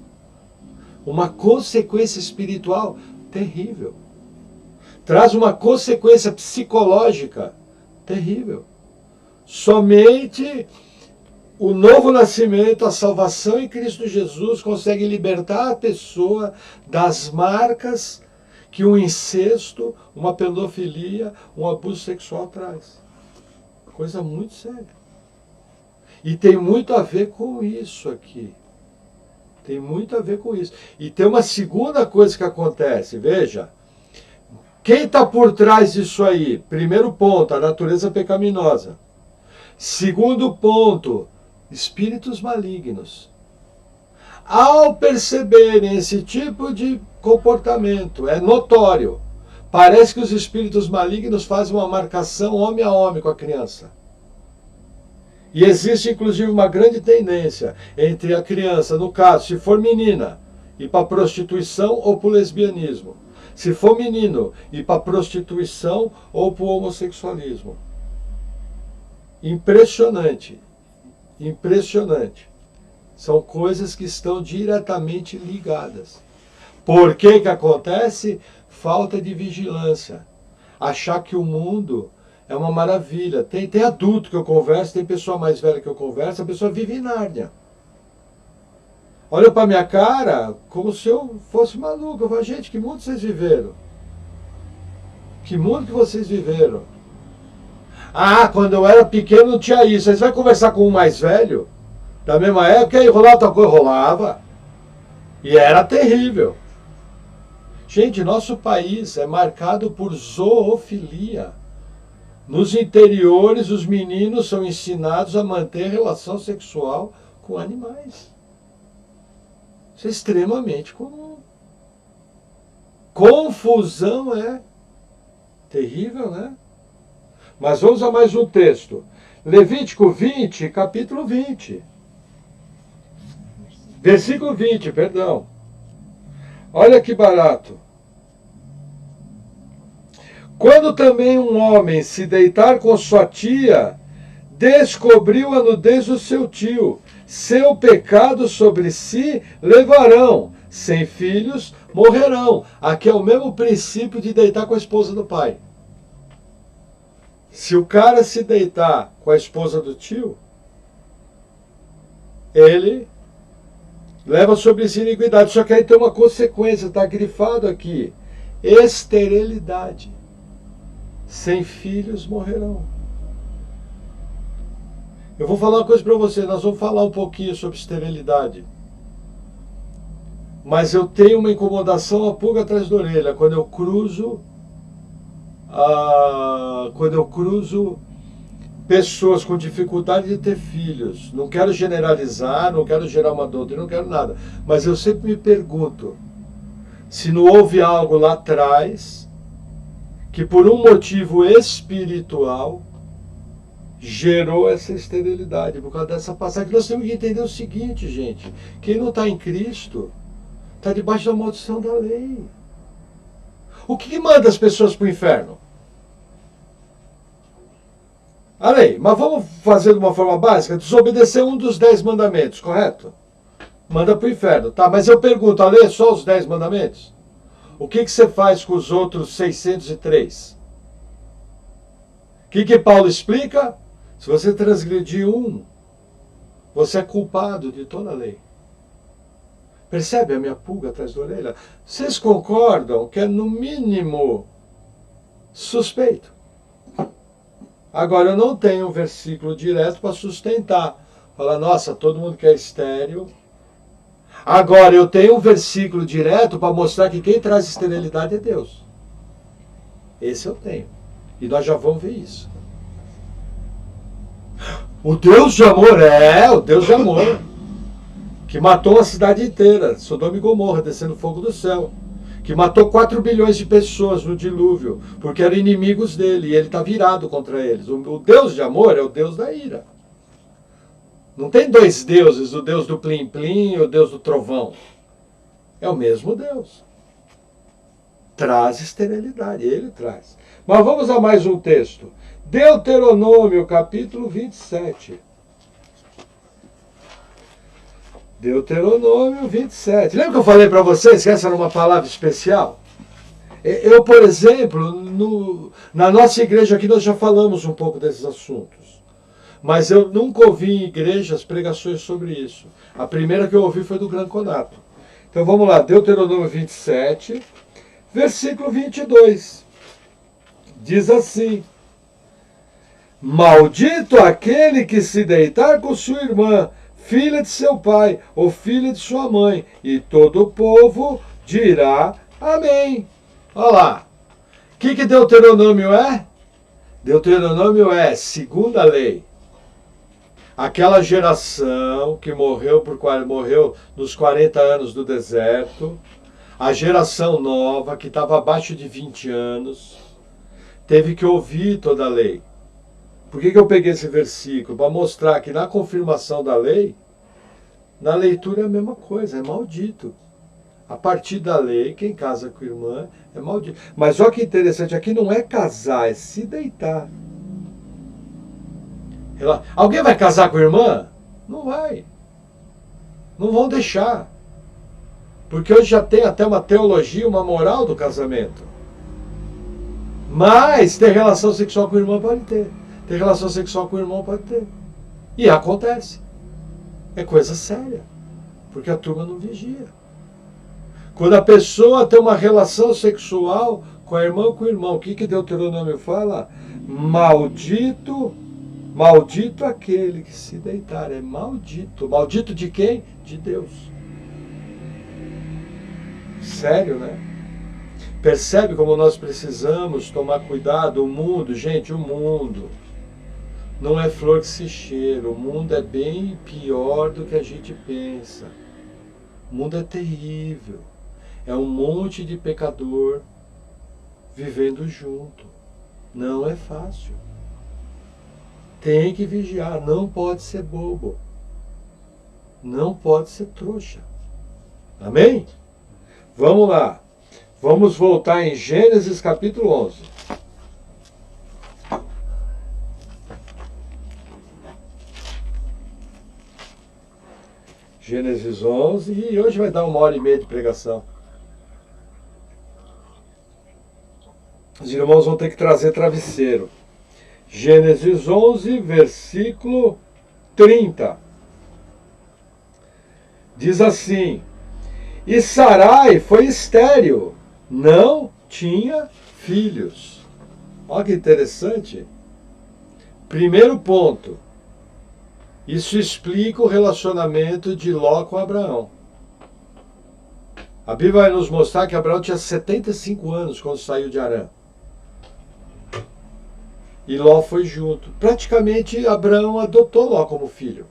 Speaker 1: uma consequência espiritual terrível. Traz uma consequência psicológica terrível. Somente o novo nascimento, a salvação em Cristo Jesus consegue libertar a pessoa das marcas que um incesto, uma pedofilia, um abuso sexual traz. Coisa muito séria. E tem muito a ver com isso aqui. Tem muito a ver com isso. E tem uma segunda coisa que acontece, veja. Quem está por trás disso aí? Primeiro ponto, a natureza pecaminosa. Segundo ponto, espíritos malignos. Ao perceberem esse tipo de comportamento, é notório. Parece que os espíritos malignos fazem uma marcação homem a homem com a criança. E existe inclusive uma grande tendência entre a criança, no caso, se for menina, ir para a prostituição ou para o lesbianismo. Se for menino, ir para a prostituição ou para o homossexualismo. Impressionante. Impressionante. São coisas que estão diretamente ligadas. Por que que acontece? Falta de vigilância. Achar que o mundo é uma maravilha. Tem adulto que eu converso, tem pessoa mais velha que eu converso, a pessoa vive em Nárnia. Olha para minha cara como se eu fosse maluco. Eu falo, gente, que mundo vocês viveram? Que mundo que vocês viveram? Ah, quando eu era pequeno não tinha isso. Aí você vai conversar com um mais velho, da mesma época, aí rolava outra coisa, rolava. E era terrível. Gente, nosso país é marcado por zoofilia. Nos interiores, os meninos são ensinados a manter relação sexual com animais. Isso é extremamente comum. Confusão é terrível, né? Mas vamos a mais um texto. Levítico 20, capítulo 20. Versículo 20, perdão. Olha que barato. Quando também um homem se deitar com sua tia, descobriu a nudez do seu tio. Seu pecado sobre si levarão. Sem filhos, morrerão. Aqui é o mesmo princípio de deitar com a esposa do pai. Se o cara se deitar com a esposa do tio, ele leva sobre si iniquidade. Só que aí tem uma consequência, está grifado aqui. Esterilidade. Sem filhos morrerão. Eu vou falar uma coisa para você, nós vamos falar um pouquinho sobre esterilidade. Mas eu tenho uma incomodação, a pulga atrás da orelha, quando eu cruzo pessoas com dificuldade de ter filhos. Não quero generalizar, não quero gerar uma doutrina, não quero nada. Mas eu sempre me pergunto se não houve algo lá atrás que por um motivo espiritual gerou essa esterilidade. Por causa dessa passagem, nós temos que entender o seguinte, gente. Quem não está em Cristo está debaixo da maldição da lei. O que manda as pessoas para o inferno? A lei. Mas vamos fazer de uma forma básica? Desobedecer um dos 10 mandamentos, correto? Manda para o inferno. Tá, mas eu pergunto, a lei é só os 10 mandamentos? O que você faz com os outros 603? O que Paulo explica? Se você transgredir um, você é culpado de toda a lei. Percebe a minha pulga atrás da orelha? Vocês concordam que é no mínimo suspeito? Agora, eu não tenho um versículo direto para sustentar. Falar, nossa, todo mundo que é estéril. Agora, eu tenho um versículo direto para mostrar que quem traz esterilidade é Deus. Esse eu tenho. E nós já vamos ver isso. O Deus de amor, o Deus de amor. Que matou a cidade inteira, Sodoma e Gomorra, descendo fogo do céu. Que matou 4 bilhões de pessoas no dilúvio, porque eram inimigos dele, e ele está virado contra eles. O Deus de amor é o Deus da ira. Não tem dois deuses, o Deus do plim-plim e o Deus do trovão. É o mesmo Deus. Traz esterilidade, ele traz. Mas vamos a mais um texto. Deuteronômio, capítulo 27. Deuteronômio 27. Lembra que eu falei para vocês que essa era uma palavra especial? Eu, por exemplo, na nossa igreja aqui nós já falamos um pouco desses assuntos. Mas eu nunca ouvi em igrejas pregações sobre isso. A primeira que eu ouvi foi do Grande Conato. Então vamos lá, Deuteronômio 27, versículo 22. Diz assim: maldito aquele que se deitar com sua irmã, filha de seu pai ou filha de sua mãe, e todo o povo dirá amém. Olha lá. O que Deuteronômio é? Deuteronômio é segunda lei. Aquela geração que morreu nos 40 anos do deserto, a geração nova que estava abaixo de 20 anos, teve que ouvir toda a lei. Por que eu peguei esse versículo? Para mostrar que na confirmação da lei, na leitura é a mesma coisa, é maldito. A partir da lei, quem casa com a irmã é maldito. Mas olha que interessante, aqui não é casar, é se deitar. Alguém vai casar com a irmã? Não vai. Não vão deixar. Porque hoje já tem até uma teologia, uma moral do casamento. Mas ter relação sexual com a irmã pode ter. Ter relação sexual com o irmão pode ter. E acontece. É coisa séria. Porque a turma não vigia. Quando a pessoa tem uma relação sexual com a irmã ou com o irmão, o que Deuteronômio fala? Maldito aquele que se deitar. É maldito. Maldito de quem? De Deus. Sério, né? Percebe como nós precisamos tomar cuidado? O mundo, gente, o mundo não é flor que se cheira. O mundo é bem pior do que a gente pensa. O mundo é terrível. É um monte de pecador vivendo junto. Não é fácil. Tem que vigiar. Não pode ser bobo. Não pode ser trouxa. Amém? Vamos lá. Vamos voltar em Gênesis capítulo 11. Gênesis 11, e hoje vai dar 1h30 de pregação. Os irmãos vão ter que trazer travesseiro. Gênesis 11, versículo 30. Diz assim: e Sarai foi estéril, não tinha filhos. Olha que interessante. Primeiro ponto. Isso explica o relacionamento de Ló com Abraão. A Bíblia vai nos mostrar que Abraão tinha 75 anos quando saiu de Harã. E Ló foi junto. Praticamente Abraão adotou Ló como filho.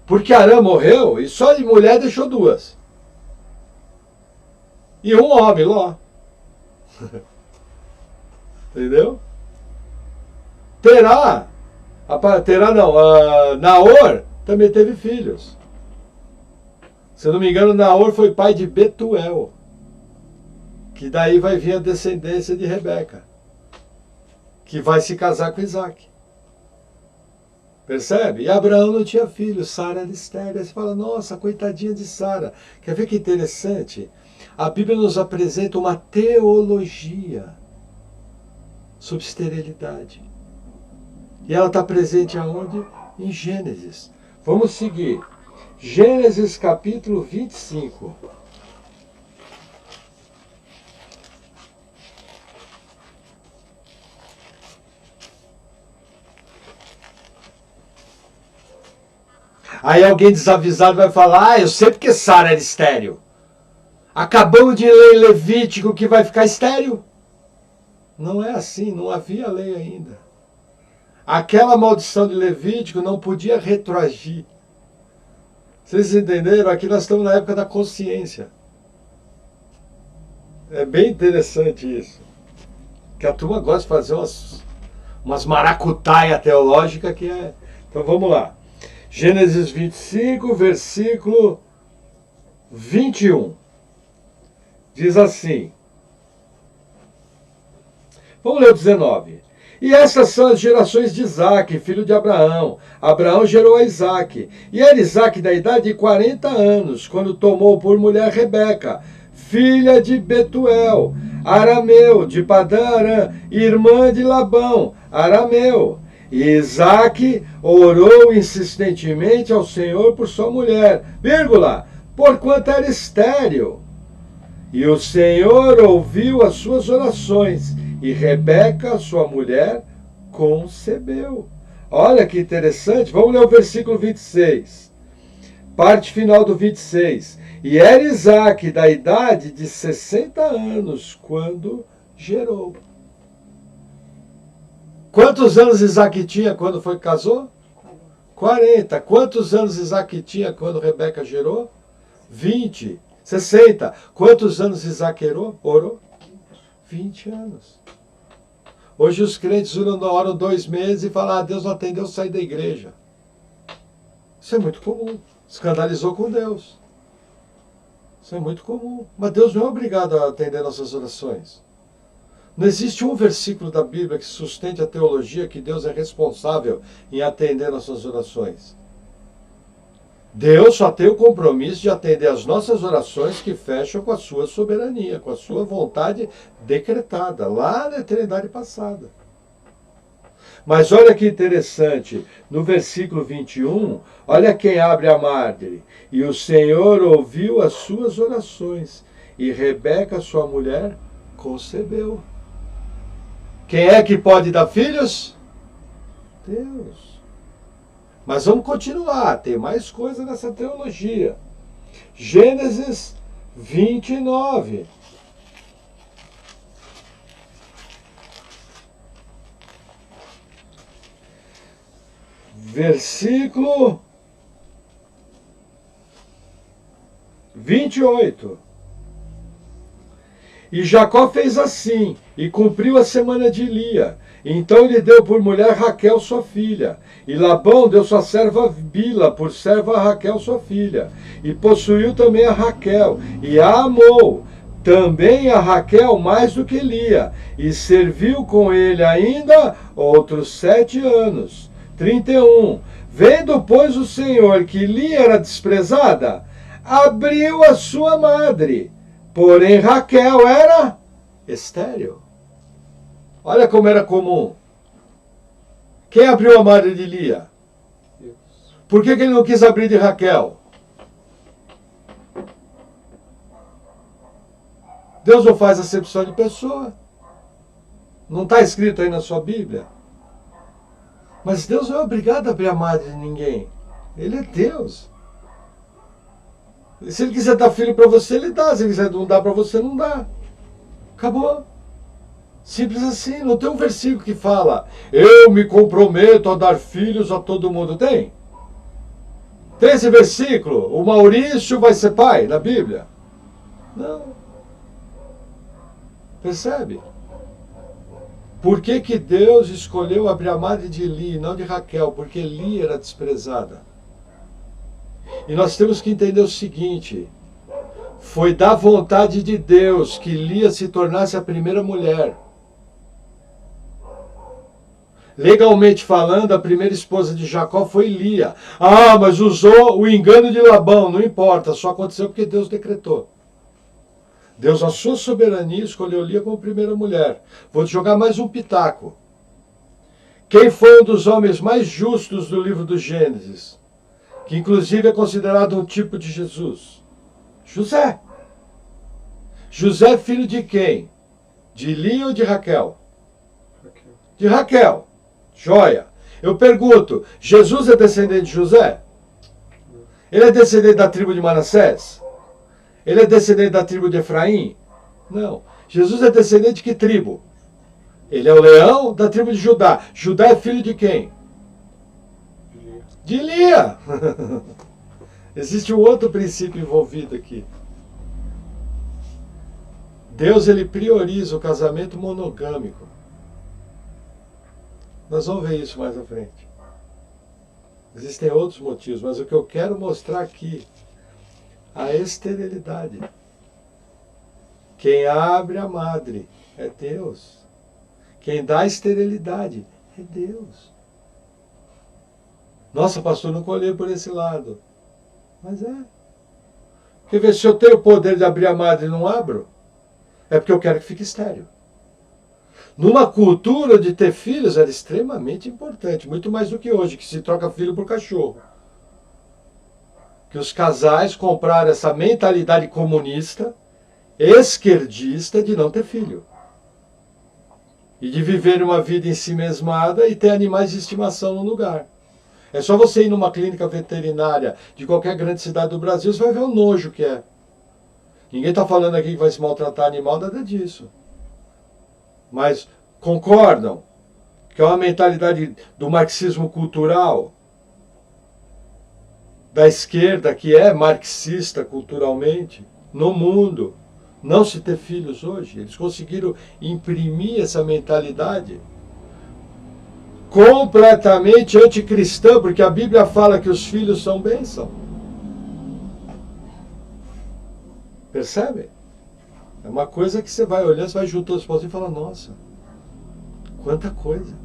Speaker 1: Porque Harã morreu e só de mulher deixou 2. E um homem, Ló. Entendeu? Naor também teve filhos. Se eu não me engano, Naor foi pai de Betuel. Que daí vai vir a descendência de Rebeca. Que vai se casar com Isaac. Percebe? E Abraão não tinha filho, Sara era estéril. Aí você fala, nossa, coitadinha de Sara. Quer ver que interessante? A Bíblia nos apresenta uma teologia sobre esterilidade. E ela está presente aonde? Em Gênesis. Vamos seguir. Gênesis capítulo 25. Aí alguém desavisado vai falar, eu sei porque Sara era estéril. Acabamos de ler em Levítico que vai ficar estéril. Não é assim, não havia lei ainda. Aquela maldição de Levítico não podia retroagir. Vocês entenderam? Aqui nós estamos na época da consciência. É bem interessante isso. Que a turma gosta de fazer umas maracutaia teológica que é... Então vamos lá. Gênesis 25, versículo 21. Diz assim. Vamos ler o 19. E essas são as gerações de Isaque, filho de Abraão. Abraão gerou a Isaque. E era Isaque da idade de 40 anos, quando tomou por mulher Rebeca, filha de Betuel, arameu, de Padã Arã, irmã de Labão, arameu. E Isaque orou insistentemente ao Senhor por sua mulher, vírgula, porquanto era estéril. E o Senhor ouviu as suas orações, e Rebeca, sua mulher, concebeu. Olha que interessante, vamos ler o versículo 26. Parte final do 26. E era Isaque da idade de 60 anos, quando gerou. Quantos anos Isaque tinha quando foi casou? 40. Quantos anos Isaque tinha quando Rebeca gerou? 20. 60. Quantos anos Isaque orou? 20 anos. Hoje os crentes oram 2 meses e falam, Deus não atendeu, sai da igreja. Isso é muito comum. Escandalizou com Deus. Isso é muito comum. Mas Deus não é obrigado a atender nossas orações. Não existe um versículo da Bíblia que sustente a teologia que Deus é responsável em atender nossas orações. Deus só tem o compromisso de atender as nossas orações que fecham com a sua soberania, com a sua vontade decretada, lá na eternidade passada. Mas olha que interessante, no versículo 21, olha quem abre a madre. E o Senhor ouviu as suas orações, e Rebeca, sua mulher, concebeu. Quem é que pode dar filhos? Deus. Mas vamos continuar, tem mais coisa nessa teologia. Gênesis 29. Versículo 28. E Jacó fez assim, e cumpriu a semana de Lia. Então lhe deu por mulher Raquel, sua filha. E Labão deu sua serva Bila por serva a Raquel, sua filha. E possuiu também a Raquel, e a amou. Também a Raquel mais do que Lia. E serviu com ele ainda outros 7 anos. 31. Vendo, pois, o Senhor que Lia era desprezada, abriu a sua madre. Porém, Raquel era estéril. Olha como era comum. Quem abriu a madre de Lia? Por que ele não quis abrir de Raquel? Deus não faz acepção de pessoa. Não está escrito aí na sua Bíblia. Mas Deus não é obrigado a abrir a madre de ninguém. Ele é Deus. Se ele quiser dar filho para você, ele dá. Se ele quiser não dar para você, não dá. Acabou. Simples assim. Não tem um versículo que fala, eu me comprometo a dar filhos a todo mundo. Tem? Tem esse versículo? O Maurício vai ser pai na Bíblia? Não. Percebe? Por que que Deus escolheu abrir a madre de Lia e não de Raquel? Porque Lia era desprezada. E nós temos que entender o seguinte, foi da vontade de Deus que Lia se tornasse a primeira mulher. Legalmente falando, a primeira esposa de Jacó foi Lia. Ah, mas usou o engano de Labão, não importa, só aconteceu porque Deus decretou. Deus, na sua soberania, escolheu Lia como primeira mulher. Vou te jogar mais um pitaco. Quem foi um dos homens mais justos do livro do Gênesis? Que inclusive é considerado um tipo de Jesus. José. José, filho de quem? De Lia ou de Raquel? De Raquel. Joia. Eu pergunto, Jesus é descendente de José? Ele é descendente da tribo de Manassés? Ele é descendente da tribo de Efraim? Não. Jesus é descendente de que tribo? Ele é o leão da tribo de Judá. Judá é filho de quem? De Lia. Existe um outro princípio envolvido aqui. Deus, ele prioriza o casamento monogâmico. Nós vamos ver isso mais à frente. Existem outros motivos, mas o que eu quero mostrar aqui, a esterilidade. Quem abre a madre é Deus. Quem dá esterilidade é Deus. Nossa, pastor, não colhei por esse lado. Mas é. Quer ver, se eu tenho o poder de abrir a madre e não abro, é porque eu quero que fique estéril. Numa cultura de ter filhos era extremamente importante, muito mais do que hoje, que se troca filho por cachorro. Que os casais compraram essa mentalidade comunista, esquerdista, de não ter filho. E de viver uma vida em si mesmada e ter animais de estimação no lugar. É só você ir numa clínica veterinária de qualquer grande cidade do Brasil, você vai ver o nojo que é. Ninguém está falando aqui que vai se maltratar animal, nada disso. Mas concordam que é uma mentalidade do marxismo cultural, da esquerda, que é marxista culturalmente, no mundo, não se ter filhos hoje. Eles conseguiram imprimir essa mentalidade completamente anticristã, porque a Bíblia fala que os filhos são bênção. Percebe? É uma coisa que você vai olhando, você vai juntando os pontos e fala, nossa, quanta coisa.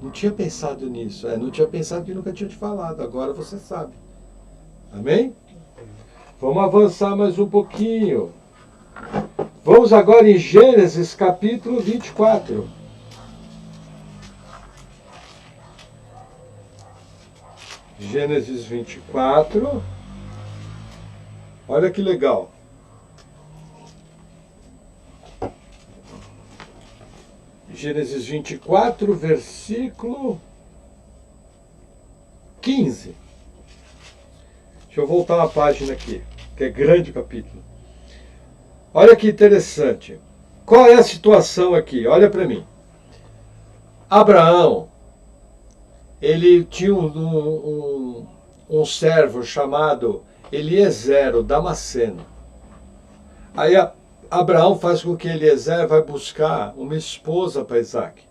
Speaker 1: Não tinha pensado nisso. Não tinha pensado que nunca tinha te falado. Agora você sabe. Amém? Vamos avançar mais um pouquinho. Vamos agora em Gênesis capítulo 24. Gênesis 24. Olha que legal. Gênesis 24, versículo 15. Deixa eu voltar uma página aqui, que é grande o capítulo. Olha que interessante. Qual é a situação aqui? Olha para mim. Abraão, ele tinha um servo chamado Eliezer, o Damasceno. Aí Abraão faz com que Eliezer vai buscar uma esposa para Isaac.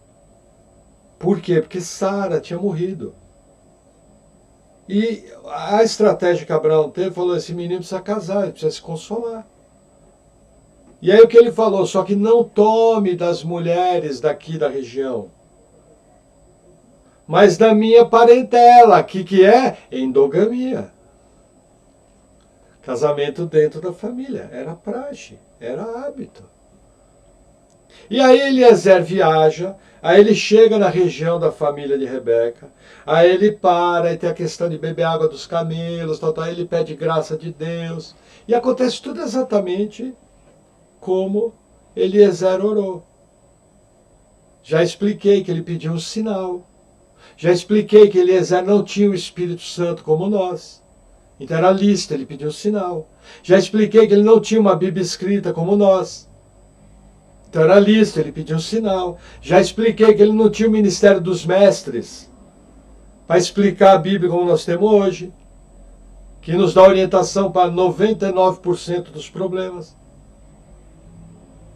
Speaker 1: Por quê? Porque Sara tinha morrido. E a estratégia que Abraão teve, falou, esse menino precisa casar, ele precisa se consolar. E aí o que ele falou? Só que não tome das mulheres daqui da região, mas da minha parentela, que é endogamia. Casamento dentro da família, era praxe, era hábito. E aí Eliezer viaja, aí ele chega na região da família de Rebeca, aí ele para e tem a questão de beber água dos camelos, aí ele pede graça de Deus, e acontece tudo exatamente como Eliezer orou. Já expliquei que ele pediu um sinal, já expliquei que Eliezer não tinha o Espírito Santo como nós, então era lista, ele pediu um sinal. Já expliquei que ele não tinha uma Bíblia escrita como nós, então era lista, ele pediu um sinal. Já expliquei que ele não tinha o ministério dos mestres para explicar a Bíblia como nós temos hoje, que nos dá orientação para 99% dos problemas.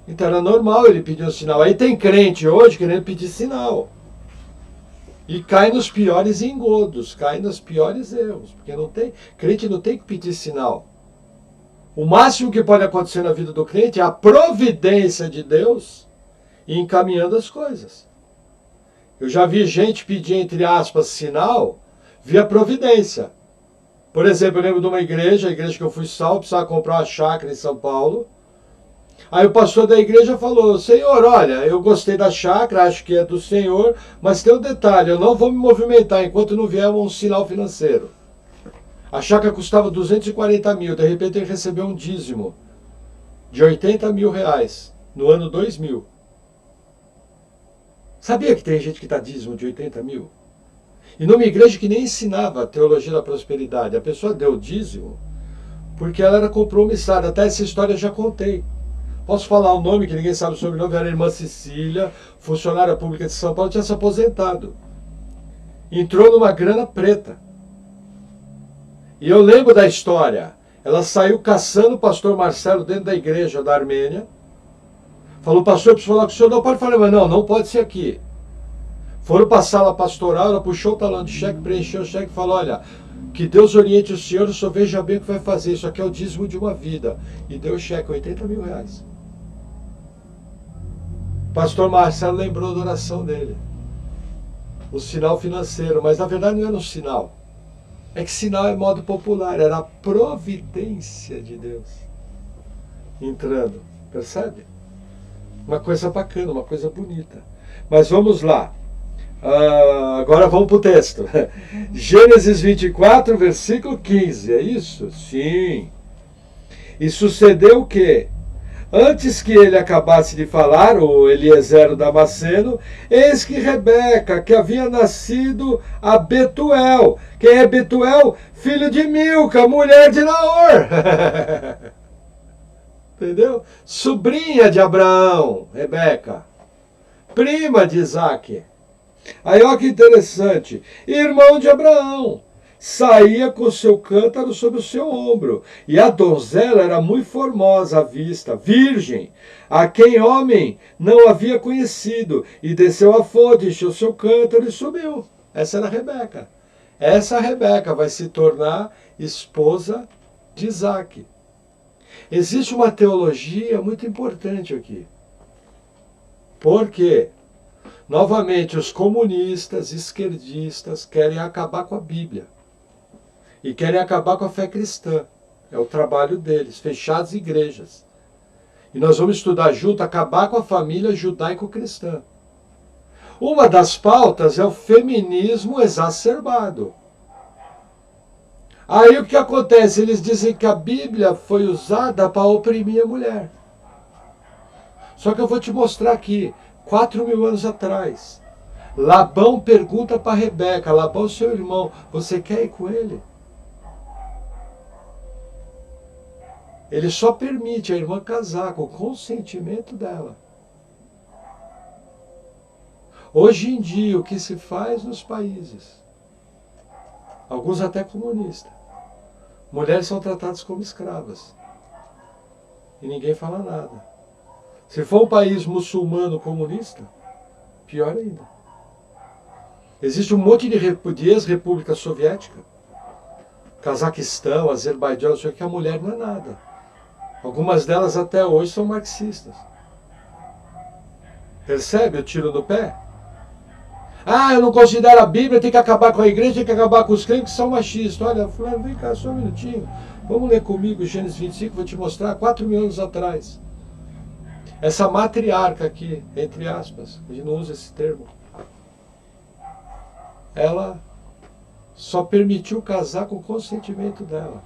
Speaker 1: Então era normal ele pedir um sinal. Aí tem crente hoje querendo pedir sinal. E cai nos piores engodos, cai nos piores erros. Porque crente não tem que pedir sinal. O máximo que pode acontecer na vida do crente é a providência de Deus encaminhando as coisas. Eu já vi gente pedir, entre aspas, sinal via providência. Por exemplo, eu lembro de uma igreja, a igreja que eu fui salvo, precisava comprar uma chácara em São Paulo. Aí o pastor da igreja falou, Senhor, olha, eu gostei da chácara, acho que é do Senhor, mas tem um detalhe, eu não vou me movimentar enquanto não vier um sinal financeiro. A chácara custava 240 mil, de repente ele recebeu um dízimo de 80 mil reais no ano 2000. Sabia que tem gente que dá dízimo de 80 mil? E numa igreja que nem ensinava a teologia da prosperidade, a pessoa deu dízimo porque ela era compromissada. Até essa história eu já contei. Posso falar o nome, que ninguém sabe o sobrenome, era a irmã Cecília, funcionária pública de São Paulo, tinha se aposentado. Entrou numa grana preta. E eu lembro da história. Ela saiu caçando o pastor Marcelo dentro da igreja da Armênia. Falou, pastor, eu preciso falar com o senhor. Não pode falar, mas não pode ser aqui. Foram para a sala pastoral, ela puxou o talão de cheque, preencheu o cheque e falou, olha, que Deus oriente o senhor, o senhor veja bem o que vai fazer. Isso aqui é o dízimo de uma vida. E deu o cheque, 80 mil reais. O pastor Marcelo lembrou da oração dele. O sinal financeiro, mas na verdade não era um sinal. É que sinal é modo popular, era a providência de Deus entrando, percebe? Uma coisa bacana, uma coisa bonita. Mas vamos lá. Agora vamos para o texto. Gênesis 24, versículo 15, é isso? Sim. E sucedeu que, antes que ele acabasse de falar, o Eliezer o Damasceno, eis que Rebeca, que havia nascido a Betuel. Quem é Betuel? Filho de Milca, mulher de Naor. Entendeu? Sobrinha de Abraão, Rebeca. Prima de Isaac. Aí olha que interessante. Irmão de Abraão. Saía com o seu cântaro sobre o seu ombro. E a donzela era muito formosa à vista, virgem, a quem homem não havia conhecido. E desceu à fonte, encheu o seu cântaro e subiu. Essa era a Rebeca. Essa Rebeca vai se tornar esposa de Isaac. Existe uma teologia muito importante aqui. Por quê? Novamente, os comunistas, esquerdistas querem acabar com a Bíblia. E querem acabar com a fé cristã. É o trabalho deles, fechar as igrejas. E nós vamos estudar junto, acabar com a família judaico-cristã. Uma das pautas é o feminismo exacerbado. Aí o que acontece? Eles dizem que a Bíblia foi usada para oprimir a mulher. Só que eu vou te mostrar aqui, 4.000 anos atrás, Labão pergunta para Rebeca, Labão, seu irmão, você quer ir com ele? Ele só permite a irmã casar com o consentimento dela. Hoje em dia, o que se faz nos países, alguns até comunistas, mulheres são tratadas como escravas. E ninguém fala nada. Se for um país muçulmano comunista, pior ainda. Existe um monte de ex-república soviética, Cazaquistão, Azerbaijão, só que a mulher não é nada. Algumas delas até hoje são marxistas. Percebe o tiro no pé? Ah, eu não considero a Bíblia, tem que acabar com a igreja, tem que acabar com os crentes que são machistas. Olha, fulano, vem cá, só um minutinho. Vamos ler comigo Gênesis 25, vou te mostrar 4.000 anos atrás. Essa matriarca aqui, entre aspas, a gente não usa esse termo, ela só permitiu casar com o consentimento dela.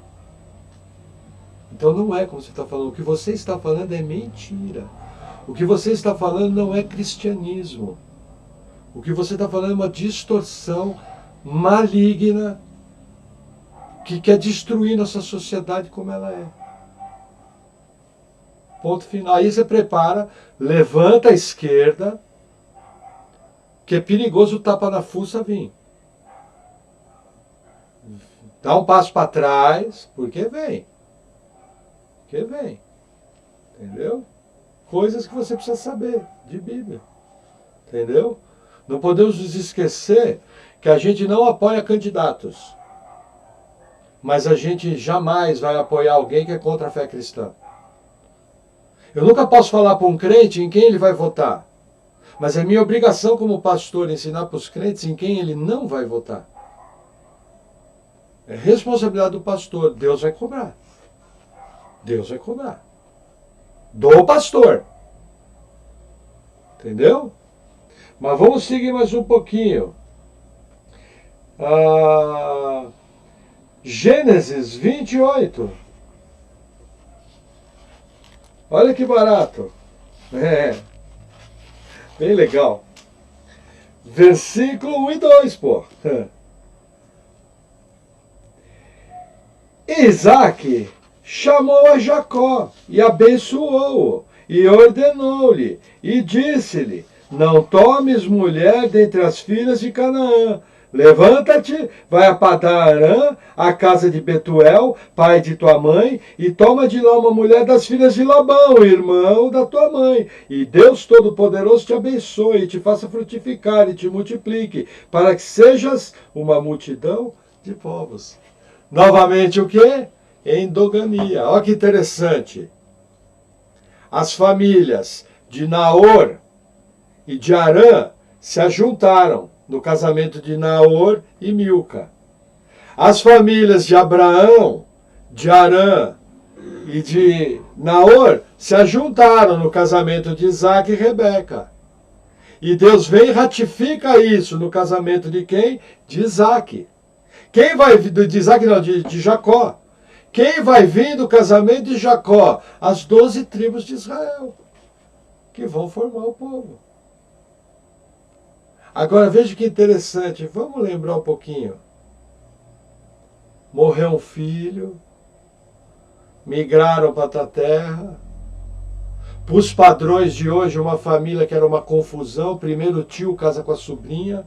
Speaker 1: Então não é como você está falando. O que você está falando é mentira. O que você está falando não é cristianismo. O que você está falando é uma distorção maligna que quer destruir nossa sociedade como ela é. Ponto final. Aí você prepara, levanta a esquerda, que é perigoso o tapa na fuça vir. Dá um passo para trás, porque vem. Porque vem. Entendeu? Coisas que você precisa saber de Bíblia. Entendeu? Não podemos nos esquecer que a gente não apoia candidatos. Mas a gente jamais vai apoiar alguém que é contra a fé cristã. Eu nunca posso falar para um crente em quem ele vai votar. Mas é minha obrigação como pastor ensinar para os crentes em quem ele não vai votar. É responsabilidade do pastor. Deus vai cobrar. Deus vai cobrar. Do pastor. Entendeu? Mas vamos seguir mais um pouquinho. Gênesis 28. Olha que barato. É. Bem legal. Versículo 1 e 2, pô. Isaac chamou a Jacó e abençoou-o e ordenou-lhe e disse-lhe: não tomes mulher dentre as filhas de Canaã. Levanta-te, vai a Padan-Arã, a casa de Betuel, pai de tua mãe, e toma de lá uma mulher das filhas de Labão, irmão da tua mãe. E Deus Todo-Poderoso te abençoe, e te faça frutificar e te multiplique, para que sejas uma multidão de povos. Novamente o quê? Endogamia. Olha que interessante. As famílias de Naor e de Harã se ajuntaram no casamento de Naor e Milca. As famílias de Abraão, de Harã e de Naor se ajuntaram no casamento de Isaac e Rebeca. E Deus vem e ratifica isso no casamento de quem? De Isaac. Quem vai vir de Isaac, não, de Jacó. Quem vai vir do casamento de Jacó? As 12 tribos de Israel, que vão formar o povo. Agora veja que interessante, vamos lembrar um pouquinho. Morreu um filho, migraram para outra terra. Para os padrões de hoje, uma família que era uma confusão, primeiro o tio casa com a sobrinha.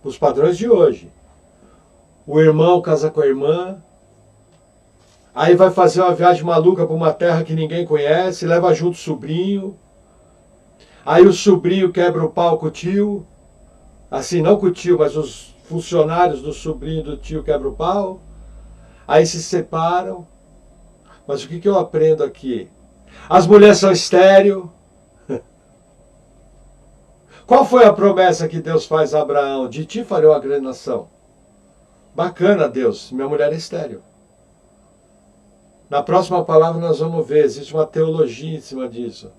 Speaker 1: Para os padrões de hoje. O irmão casa com a irmã. Aí vai fazer uma viagem maluca para uma terra que ninguém conhece, leva junto o sobrinho. Aí o sobrinho quebra o pau com o tio. Assim, não com o tio, mas os funcionários do sobrinho do tio quebram o pau. Aí se separam. Mas o que eu aprendo aqui? As mulheres são estéril. Qual foi a promessa que Deus faz a Abraão? De ti farei uma grande nação. Bacana, Deus, minha mulher é estéril. Na próxima palavra nós vamos ver, existe uma teologia em cima disso.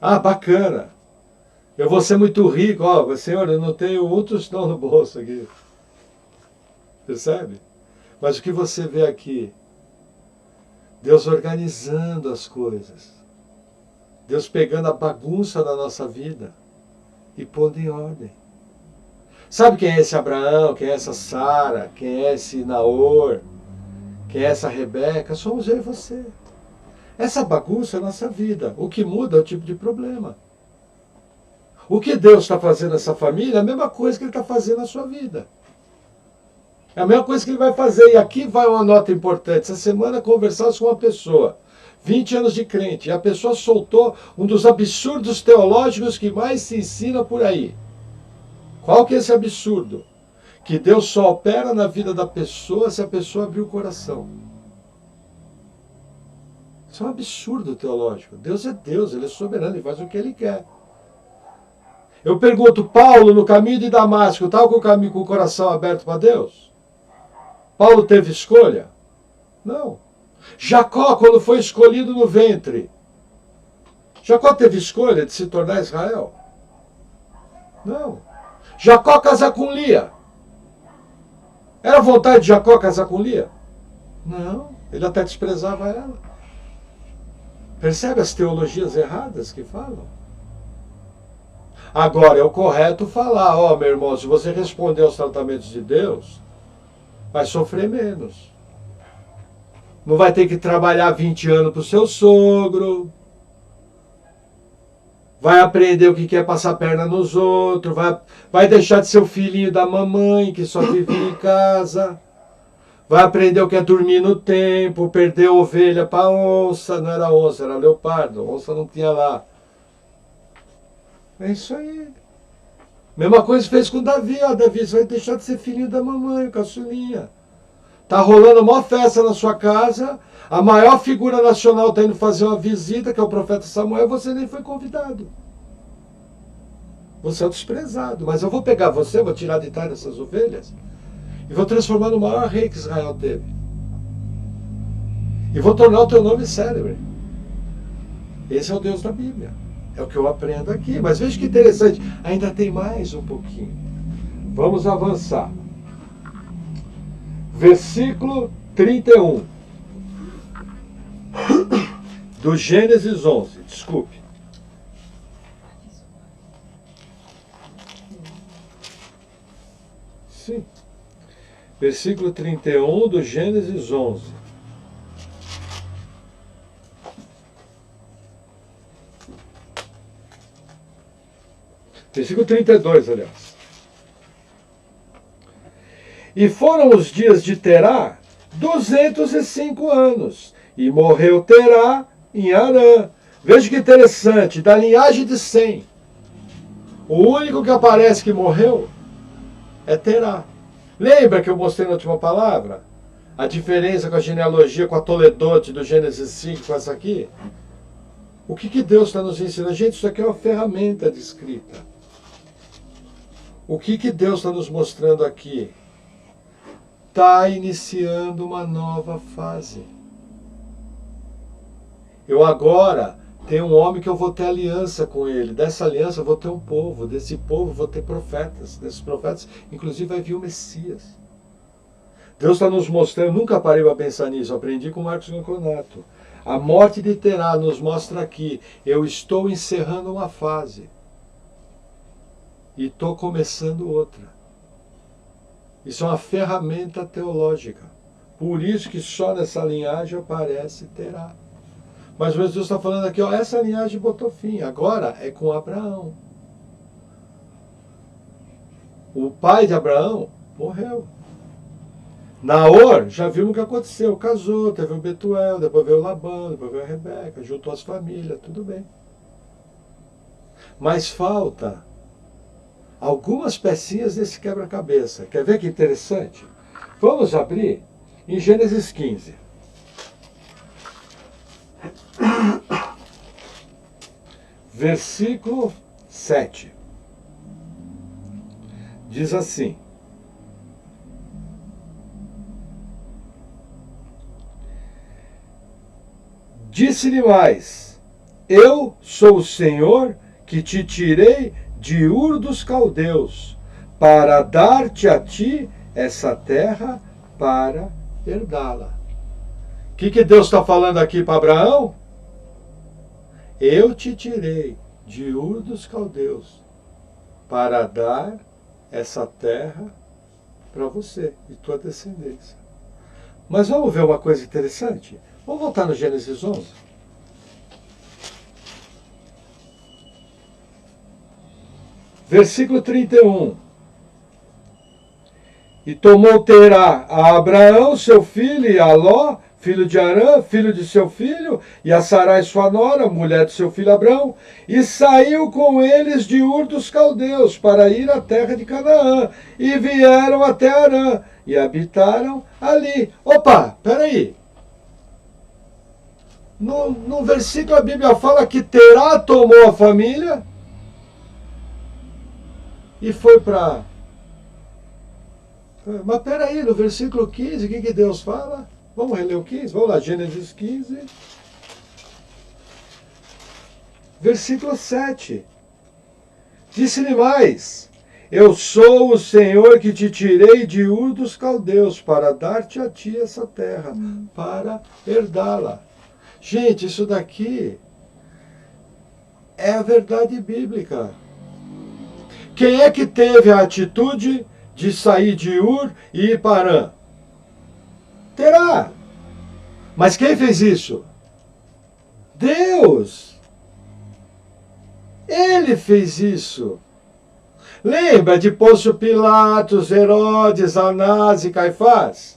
Speaker 1: Ah, bacana. Eu vou ser muito rico. Ó, Senhor, eu não tenho um tostão no bolso aqui. Percebe? Mas o que você vê aqui? Deus organizando as coisas. Deus pegando a bagunça da nossa vida e pondo em ordem. Sabe quem é esse Abraão? Quem é essa Sara? Quem é esse Naor? Quem é essa Rebeca? Somos eu e você. Essa bagunça é a nossa vida. O que muda é o tipo de problema. O que Deus está fazendo nessa família é a mesma coisa que Ele está fazendo na sua vida. É a mesma coisa que Ele vai fazer. E aqui vai uma nota importante. Essa semana conversamos com uma pessoa, 20 anos de crente, e a pessoa soltou um dos absurdos teológicos que mais se ensina por aí. Qual que é esse absurdo? Que Deus só opera na vida da pessoa se a pessoa abrir o coração. Isso é um absurdo teológico. Deus é Deus, Ele é soberano, Ele faz o que Ele quer. Eu pergunto, Paulo, no caminho de Damasco, estava com o coração aberto para Deus? Paulo teve escolha? Não. Jacó, quando foi escolhido no ventre, Jacó teve escolha de se tornar Israel? Não. Jacó casar com Lia. Era vontade de Jacó casar com Lia? Não. Ele até desprezava ela. Percebe as teologias erradas que falam? Agora, é o correto falar, ó, meu irmão, se você responder aos tratamentos de Deus, vai sofrer menos. Não vai ter que trabalhar 20 anos para o seu sogro. Vai aprender o que é passar a perna nos outros. Vai deixar de ser o filhinho da mamãe, que só vivia em casa. Vai aprender o que é dormir no tempo, perder ovelha para onça. Não era onça, era leopardo. Onça não tinha lá. É isso aí. Mesma coisa fez com Davi. Ó, Davi, você vai deixar de ser filhinho da mamãe, caçulinha. Tá rolando uma festa na sua casa. A maior figura nacional está indo fazer uma visita, que é o profeta Samuel. Você nem foi convidado. Você é o desprezado. Mas eu vou pegar você, vou tirar de trás dessas ovelhas e vou transformar no maior rei que Israel teve. E vou tornar o teu nome célebre. Esse é o Deus da Bíblia. É o que eu aprendo aqui. Mas veja que interessante. Ainda tem mais um pouquinho. Vamos avançar. Versículo 31. Do Gênesis 11. Desculpe. Sim. Versículo 31 do Gênesis 11. Versículo 32, aliás. E foram os dias de Terá 205 anos. E morreu Terá em Harã. Veja que interessante, da linhagem de Sem, o único que aparece que morreu é Terá. Lembra que eu mostrei na última palavra? A diferença com a genealogia, com a Toledote do Gênesis 5 com essa aqui? O que Deus está nos ensinando? Gente, isso aqui é uma ferramenta de escrita. O que Deus está nos mostrando aqui? Está iniciando uma nova fase. Eu agora tenho um homem que eu vou ter aliança com ele. Dessa aliança eu vou ter um povo. Desse povo eu vou ter profetas. Desses profetas, inclusive, vai vir o Messias. Deus está nos mostrando, nunca parei para pensar nisso, aprendi com Marcos Gonconato. A morte de Terá nos mostra aqui, eu estou encerrando uma fase. E estou começando outra. Isso é uma ferramenta teológica. Por isso que só nessa linhagem aparece Terá. Mas o Jesus está falando aqui, ó, essa linhagem botou fim. Agora é com Abraão. O pai de Abraão morreu. Naor, já vimos o que aconteceu. Casou, teve o Betuel, depois veio o Labão, depois veio a Rebeca, juntou as famílias, tudo bem. Mas falta algumas pecinhas desse quebra-cabeça. Quer ver que interessante? Vamos abrir em Gênesis 15. Versículo 7. Diz assim: disse-lhe mais, eu sou o Senhor que te tirei de Ur dos Caldeus, para dar-te a ti essa terra para herdá-la. O que Deus está falando aqui para Abraão? Eu te tirei de Ur dos Caldeus para dar essa terra para você e tua descendência. Mas vamos ver uma coisa interessante? Vamos voltar no Gênesis 11. Versículo 31. E tomou Terá a Abraão, seu filho, e a Ló, filho de Arã, filho de seu filho, e a Sarai, sua nora, mulher de seu filho Abrão, e saiu com eles de Ur dos Caldeus, para ir à terra de Canaã, e vieram até Arã, e habitaram ali. Opa, peraí. No versículo a Bíblia fala que Terá tomou a família e foi para... Mas peraí, no versículo 15, o que Deus fala? Vamos reler o 15? Vamos lá, Gênesis 15. Versículo 7. Disse-lhe mais, eu sou o Senhor que te tirei de Ur dos Caldeus para dar-te a ti essa terra, para herdá-la. Gente, isso daqui é a verdade bíblica. Quem é que teve a atitude de sair de Ur e ir para Arã? Terá. Mas quem fez isso? Deus. Ele fez isso. Lembra de Pôncio Pilatos, Herodes, Anás e Caifás?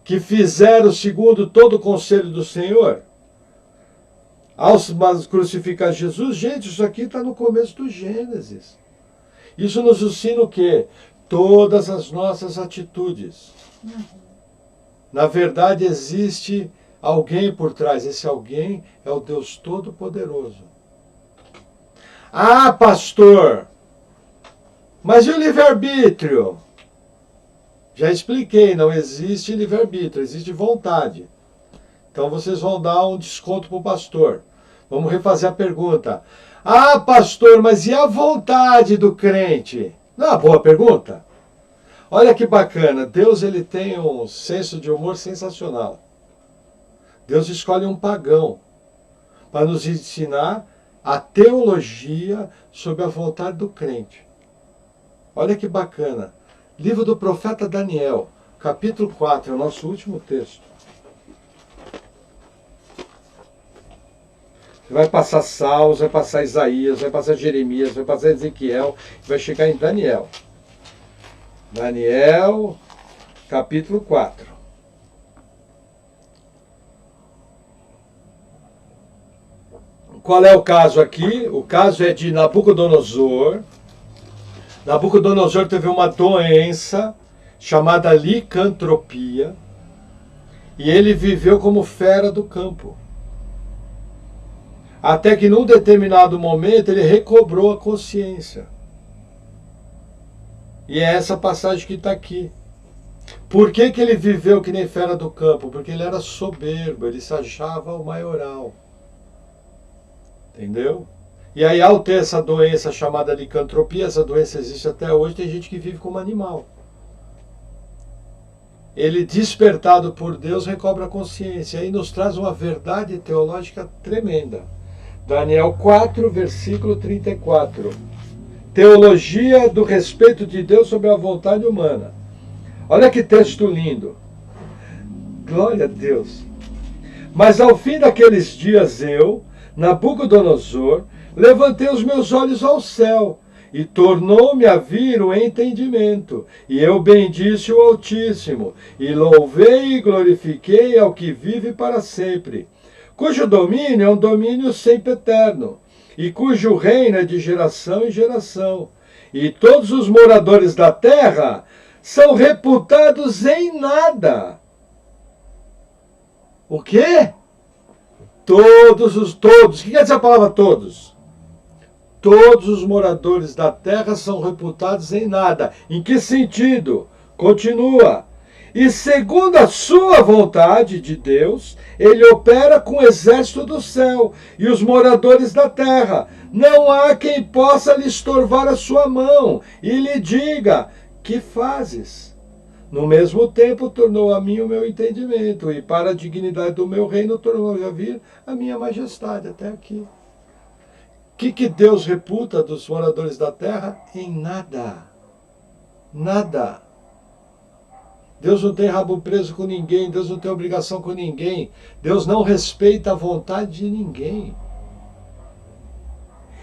Speaker 1: Que fizeram segundo todo o conselho do Senhor? Ao crucificar Jesus, gente, isso aqui está no começo do Gênesis. Isso nos ensina o quê? Todas as nossas atitudes. Na verdade, existe alguém por trás. Esse alguém é o Deus Todo-Poderoso. Ah, pastor, mas e o livre-arbítrio? Já expliquei, não existe livre-arbítrio, existe vontade. Então vocês vão dar um desconto para o pastor. Vamos refazer a pergunta. Ah, pastor, mas e a vontade do crente? Não é uma boa pergunta? Olha que bacana, Deus ele tem um senso de humor sensacional. Deus escolhe um pagão para nos ensinar a teologia sobre a vontade do crente. Olha que bacana. Livro do profeta Daniel, capítulo 4, é o nosso último texto. Você vai passar Salmos, vai passar Isaías, vai passar Jeremias, vai passar Ezequiel, vai chegar em Daniel. Daniel, capítulo 4. Qual é o caso aqui? O caso é de Nabucodonosor. Nabucodonosor teve uma doença chamada licantropia e ele viveu como fera do campo. Até que num determinado momento ele recobrou a consciência. E é essa passagem que está aqui. Por que que ele viveu que nem fera do campo? Porque ele era soberbo, ele se achava o maioral. Entendeu? E aí, ao ter essa doença chamada licantropia, essa doença existe até hoje, tem gente que vive como animal. Ele, despertado por Deus, recobra a consciência. E aí nos traz uma verdade teológica tremenda. Daniel 4, versículo 34. Teologia do respeito de Deus sobre a vontade humana. Olha que texto lindo. Glória a Deus. Mas ao fim daqueles dias eu, Nabucodonosor, levantei os meus olhos ao céu, e tornou-me a vir o entendimento. E eu bendisse o Altíssimo, e louvei e glorifiquei ao que vive para sempre, cujo domínio é um domínio sempre eterno, e cujo reino é de geração em geração. E todos os moradores da terra são reputados em nada. O quê? Todos. O que quer dizer a palavra todos? Todos os moradores da terra são reputados em nada. Em que sentido? Continua. E segundo a sua vontade de Deus, ele opera com o exército do céu e os moradores da terra. Não há quem possa lhe estorvar a sua mão e lhe diga: que fazes? No mesmo tempo tornou a mim o meu entendimento, e para a dignidade do meu reino tornou a vir a minha majestade. Até aqui. O que Deus reputa dos moradores da terra? Em nada. Nada. Deus não tem rabo preso com ninguém, Deus não tem obrigação com ninguém, Deus não respeita a vontade de ninguém.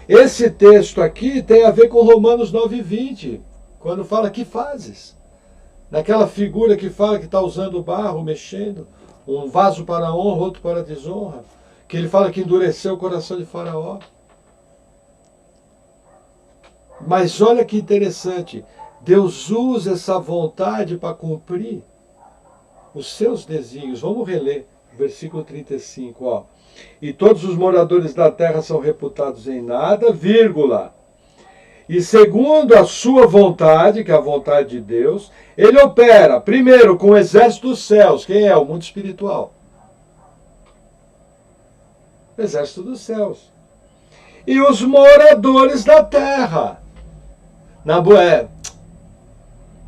Speaker 1: Esse texto aqui tem a ver com Romanos 9:20, quando fala: que fazes? Naquela figura que fala que está usando barro, mexendo, um vaso para a honra, outro para a desonra, que ele fala que endureceu o coração de Faraó. Mas olha que interessante, Deus usa essa vontade para cumprir os seus desígnios. Vamos reler o versículo 35. Ó. E todos os moradores da terra são reputados em nada, vírgula. E segundo a sua vontade, que é a vontade de Deus, ele opera, primeiro, com o exército dos céus. Quem é? O mundo espiritual. O exército dos céus. E os moradores da terra.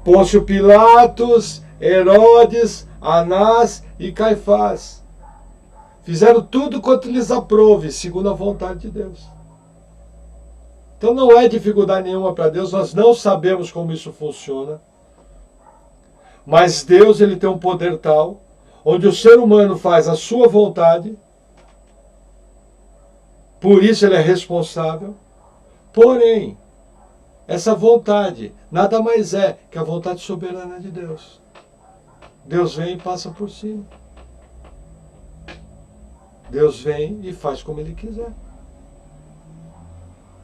Speaker 1: Pôncio Pilatos, Herodes, Anás e Caifás. Fizeram tudo quanto lhes aprouve, segundo a vontade de Deus. Então não é dificuldade nenhuma para Deus, nós não sabemos como isso funciona. Mas Deus, ele tem um poder tal, onde o ser humano faz a sua vontade, por isso ele é responsável. Porém, essa vontade nada mais é que a vontade soberana de Deus. Deus vem e passa por cima. Deus vem e faz como ele quiser.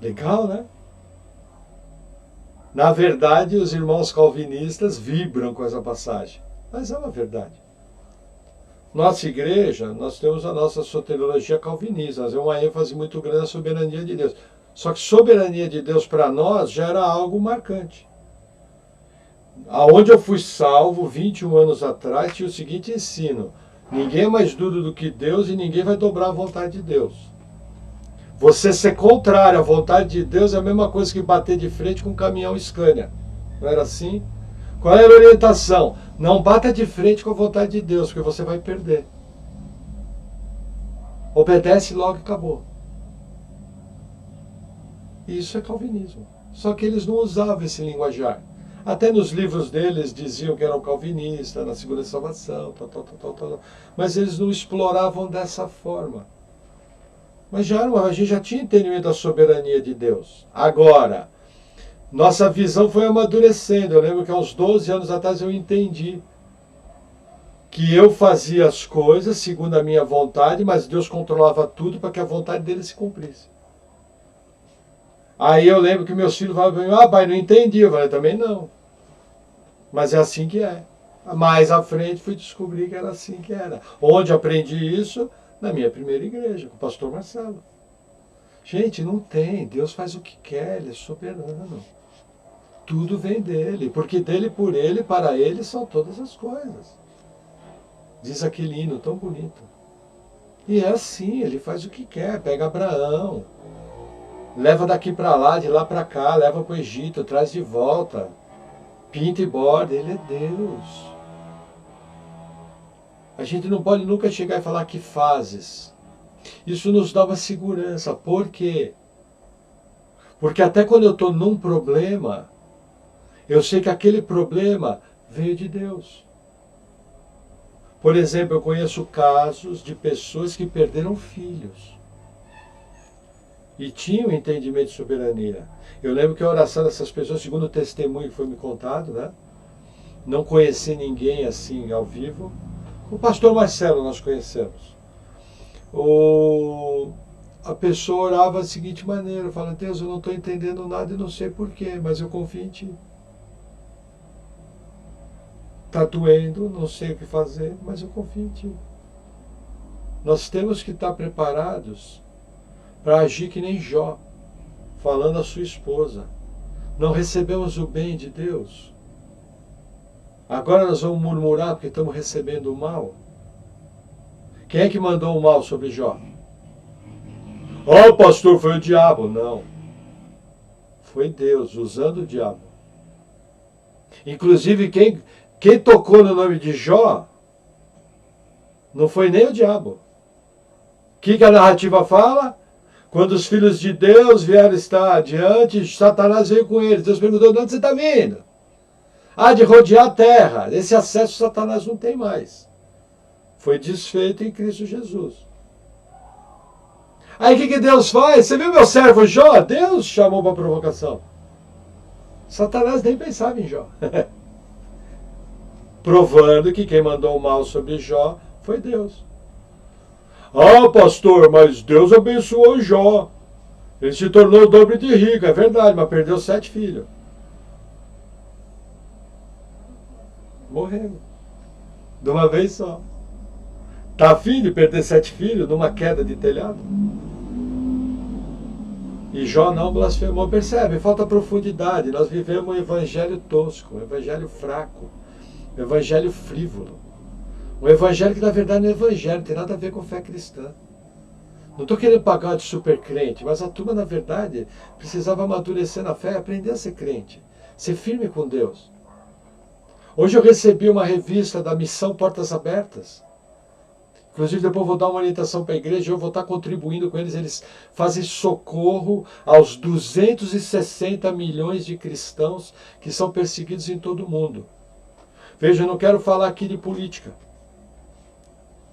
Speaker 1: Legal, né? Na verdade, os irmãos calvinistas vibram com essa passagem. Mas é uma verdade. Nossa igreja, nós temos a nossa soteriologia calvinista. Nós temos uma ênfase muito grande na soberania de Deus. Só que soberania de Deus para nós já era algo marcante. Aonde eu fui salvo 21 anos atrás, tinha o seguinte ensino: ninguém é mais duro do que Deus e ninguém vai dobrar a vontade de Deus. Você ser contrário à vontade de Deus é a mesma coisa que bater de frente com um caminhão Scania. Não era assim? Qual era a orientação? Não bata de frente com a vontade de Deus, porque você vai perder. Obedece logo e acabou. Isso é calvinismo. Só que eles não usavam esse linguajar. Até nos livros deles diziam que eram calvinistas, na segunda salvação, tal. Mas eles não exploravam dessa forma. Mas a gente já tinha entendimento da soberania de Deus. Agora, nossa visão foi amadurecendo. Eu lembro que há uns 12 anos atrás eu entendi que eu fazia as coisas segundo a minha vontade, mas Deus controlava tudo para que a vontade dele se cumprisse. Aí eu lembro que meus filhos falavam para mim: pai, não entendi. Eu falei: também não. Mas é assim que é. Mais à frente fui descobrir que era assim que era. Onde aprendi isso? Na minha primeira igreja, com o pastor Marcelo. Gente, não tem. Deus faz o que quer, Ele é soberano. Tudo vem dele, porque dele, por ele, para ele são todas as coisas. Diz aquele hino tão bonito. E é assim, ele faz o que quer. Pega Abraão, leva daqui para lá, de lá para cá, leva para o Egito, traz de volta, pinta e borda. Ele é Deus. A gente não pode nunca chegar e falar que fazes. Isso nos dá uma segurança. Por quê? Porque até quando eu estou num problema, eu sei que aquele problema veio de Deus. Por exemplo, eu conheço casos de pessoas que perderam filhos e tinham entendimento de soberania. Eu lembro que a oração dessas pessoas, segundo o testemunho que foi me contado, né? Não conheci ninguém assim ao vivo. O pastor Marcelo nós conhecemos. A pessoa orava da seguinte maneira, fala: Deus, eu não estou entendendo nada e não sei porquê, mas eu confio em Ti. Está doendo, não sei o que fazer, mas eu confio em Ti. Nós temos que estar preparados para agir que nem Jó, falando à sua esposa: não recebemos o bem de Deus, agora nós vamos murmurar porque estamos recebendo o mal. Quem é que mandou o mal sobre Jó? Oh, pastor, foi o diabo. Não. Foi Deus usando o diabo. Inclusive, quem tocou no nome de Jó não foi nem o diabo. O que a narrativa fala? Quando os filhos de Deus vieram estar adiante, Satanás veio com eles. Deus perguntou: de onde você está vindo? Ah, de rodear a terra. Esse acesso Satanás não tem mais. Foi desfeito em Cristo Jesus. Aí o que Deus faz? Você viu meu servo Jó? Deus chamou para a provocação. Satanás nem pensava em Jó. Provando que quem mandou o mal sobre Jó foi Deus. Ah, pastor, mas Deus abençoou Jó. Ele se tornou o dobro de rico. É verdade, mas perdeu 7 filhos. Morrendo. De uma vez só. Tá afim de perder 7 filhos numa queda de telhado? E Jó não blasfemou. Percebe? Falta profundidade. Nós vivemos um evangelho tosco, um evangelho fraco, um evangelho frívolo. Um evangelho que na verdade não é evangelho, não tem nada a ver com fé cristã. Não estou querendo pagar de super crente, mas a turma na verdade precisava amadurecer na fé e aprender a ser crente. Ser firme com Deus. Hoje eu recebi uma revista da Missão Portas Abertas. Inclusive, depois eu vou dar uma orientação para a igreja, eu vou estar contribuindo com eles. Eles fazem socorro aos 260 milhões de cristãos que são perseguidos em todo o mundo. Veja, eu não quero falar aqui de política.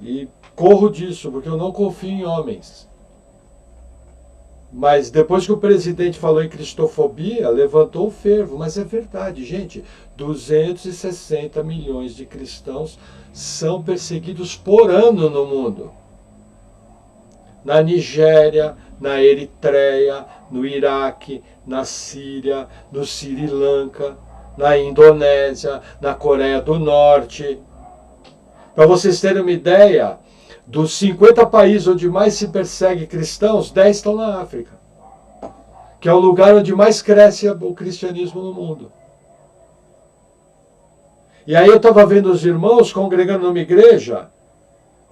Speaker 1: E corro disso, porque eu não confio em homens. Mas depois que o presidente falou em cristofobia, levantou o fervo. Mas é verdade, gente. 260 milhões de cristãos são perseguidos por ano no mundo. Na Nigéria, na Eritreia, no Iraque, na Síria, no Sri Lanka, na Indonésia, na Coreia do Norte. Para vocês terem uma ideia, dos 50 países onde mais se persegue cristãos, 10 estão na África, que é o lugar onde mais cresce o cristianismo no mundo. E aí eu estava vendo os irmãos congregando numa igreja.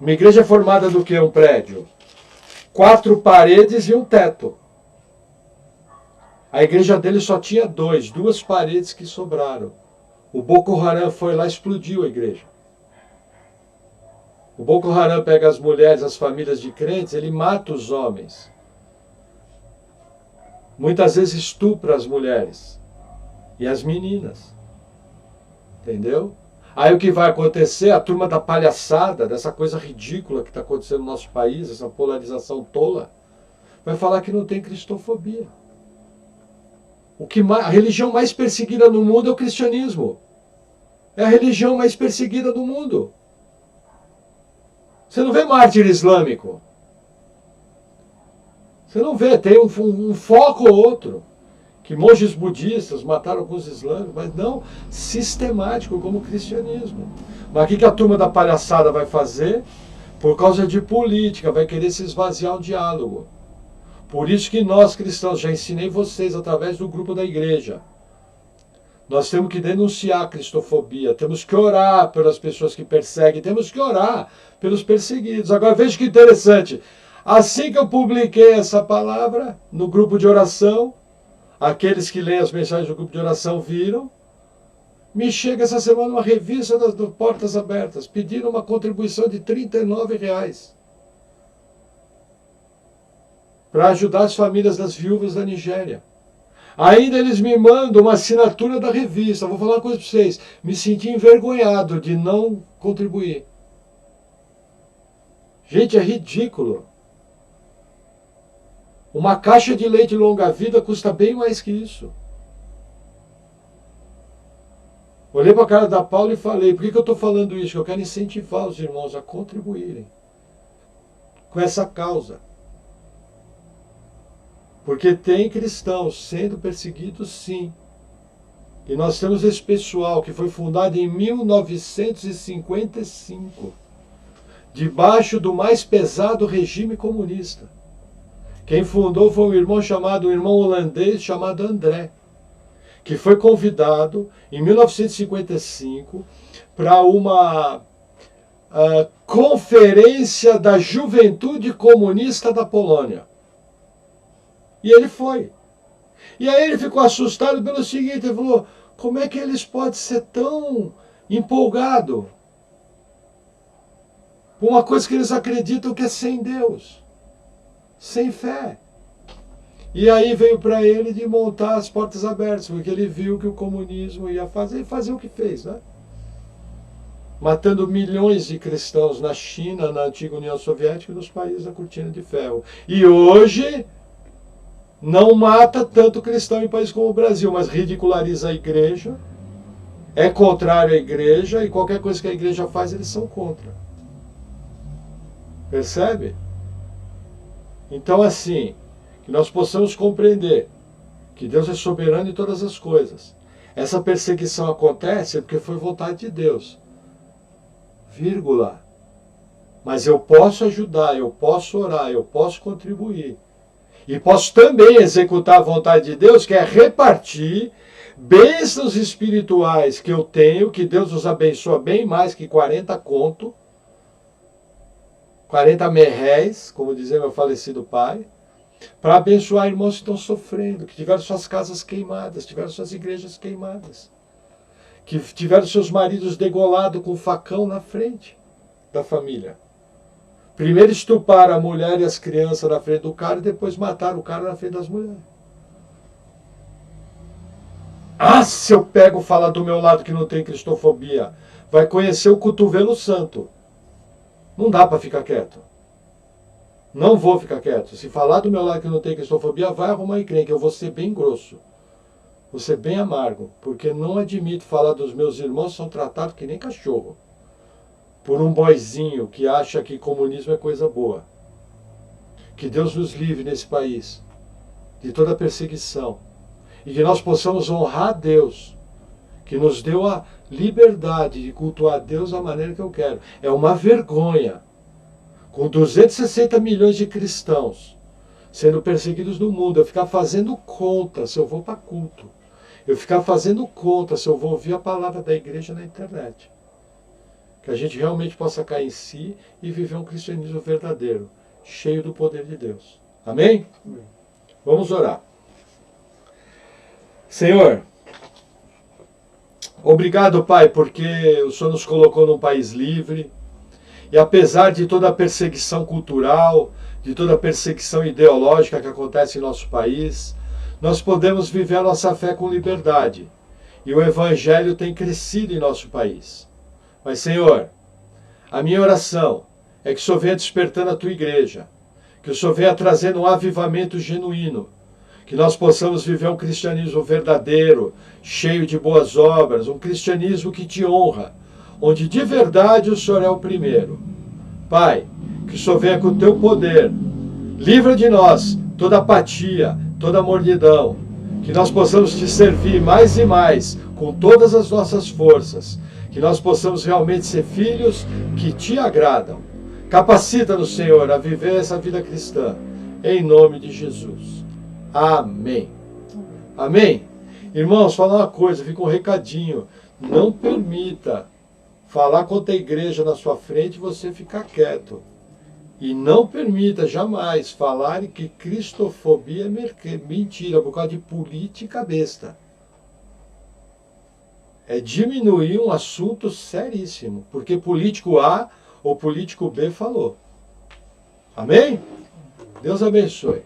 Speaker 1: Uma igreja é formada do que? Um prédio. 4 paredes e um teto. A igreja dele só tinha 2 paredes que sobraram. O Boko Haram foi lá e explodiu a igreja. O Boko Haram pega as mulheres, as famílias de crentes, ele mata os homens. Muitas vezes estupra as mulheres e as meninas. Entendeu? Aí o que vai acontecer? A turma da palhaçada, dessa coisa ridícula que está acontecendo no nosso país, essa polarização tola, vai falar que não tem cristofobia. A religião mais perseguida no mundo é o cristianismo. É a religião mais perseguida do mundo. Você não vê mártir islâmico. Você não vê, tem um foco ou outro. Que monges budistas mataram alguns islâmicos, mas não sistemático como o cristianismo. Mas o que a turma da palhaçada vai fazer? Por causa de política, vai querer se esvaziar o diálogo. Por isso que nós cristãos, já ensinei vocês através do grupo da igreja, nós temos que denunciar a cristofobia, temos que orar pelas pessoas que perseguem, temos que orar pelos perseguidos. Agora veja que interessante, assim que eu publiquei essa palavra no grupo de oração, aqueles que leem as mensagens do grupo de oração viram, me chega essa semana uma revista das Portas Abertas, pedindo uma contribuição de R$39 para ajudar as famílias das viúvas da Nigéria. Ainda eles me mandam uma assinatura da revista. Vou falar uma coisa para vocês. Me senti envergonhado de não contribuir. Gente, é ridículo. Uma caixa de leite longa-vida custa bem mais que isso. Olhei para a cara da Paula e falei, por que eu estou falando isso? Eu quero incentivar os irmãos a contribuírem com essa causa. Porque tem cristãos sendo perseguidos, sim. E nós temos esse pessoal que foi fundado em 1955, debaixo do mais pesado regime comunista. Quem fundou foi um irmão holandês chamado André, que foi convidado em 1955 para uma conferência da Juventude Comunista da Polônia. E ele foi. E aí ele ficou assustado pelo seguinte, ele falou, como é que eles podem ser tão empolgados por uma coisa que eles acreditam que é sem Deus, sem fé? E aí veio para ele de montar as Portas Abertas, porque ele viu que o comunismo ia fazer, e fazer o que fez, né? Matando milhões de cristãos na China, na antiga União Soviética e nos países da Cortina de Ferro. E hoje não mata tanto cristão em países como o Brasil, mas ridiculariza a igreja, é contrário à igreja, e qualquer coisa que a igreja faz, eles são contra. Percebe? Então, assim, que nós possamos compreender que Deus é soberano em todas as coisas. Essa perseguição acontece porque foi vontade de Deus. Vírgula. Mas eu posso ajudar, eu posso orar, eu posso contribuir. E posso também executar a vontade de Deus, que é repartir bênçãos espirituais que eu tenho, que Deus nos abençoa bem mais que 40 conto, 40 merréis, como dizia meu falecido pai, para abençoar irmãos que estão sofrendo, que tiveram suas casas queimadas, tiveram suas igrejas queimadas, que tiveram seus maridos degolados com facão na frente da família. Primeiro estuparam a mulher e as crianças na frente do cara e depois mataram o cara na frente das mulheres. Ah, se eu pego falar do meu lado que não tem cristofobia, vai conhecer o cotovelo santo. Não dá para ficar quieto. Não vou ficar quieto. Se falar do meu lado que não tem cristofobia, vai arrumar encrenca. Eu vou ser bem grosso. Vou ser bem amargo. Porque não admito falar dos meus irmãos que são tratados que nem cachorro. Por um boizinho que acha que comunismo é coisa boa. Que Deus nos livre nesse país de toda perseguição. E que nós possamos honrar a Deus, que nos deu a liberdade de cultuar a Deus da maneira que eu quero. É uma vergonha, com 260 milhões de cristãos sendo perseguidos no mundo, eu ficar fazendo conta se eu vou para culto. Eu ficar fazendo conta se eu vou ouvir a palavra da igreja na internet. Que a gente realmente possa cair em si e viver um cristianismo verdadeiro, cheio do poder de Deus. Amém? Amém. Vamos orar. Senhor, obrigado, Pai, porque o Senhor nos colocou num país livre, e apesar de toda a perseguição cultural, de toda a perseguição ideológica que acontece em nosso país, nós podemos viver a nossa fé com liberdade, e o Evangelho tem crescido em nosso país. Mas, Senhor, a minha oração é que o Senhor venha despertando a Tua igreja, que o Senhor venha trazendo um avivamento genuíno, que nós possamos viver um cristianismo verdadeiro, cheio de boas obras, um cristianismo que Te honra, onde de verdade o Senhor é o primeiro. Pai, que o Senhor venha com o Teu poder, livra de nós toda apatia, toda mordidão, que nós possamos Te servir mais e mais, com todas as nossas forças, que nós possamos realmente ser filhos que Te agradam. Capacita-nos, Senhor, a viver essa vida cristã, em nome de Jesus. Amém. Amém? Irmãos, falar uma coisa, fica um recadinho. Não permita falar contra a igreja na sua frente e você ficar quieto. E não permita jamais falarem que cristofobia é mentira por causa de política besta. É diminuir um assunto seríssimo, porque político A ou político B falou. Amém? Deus abençoe.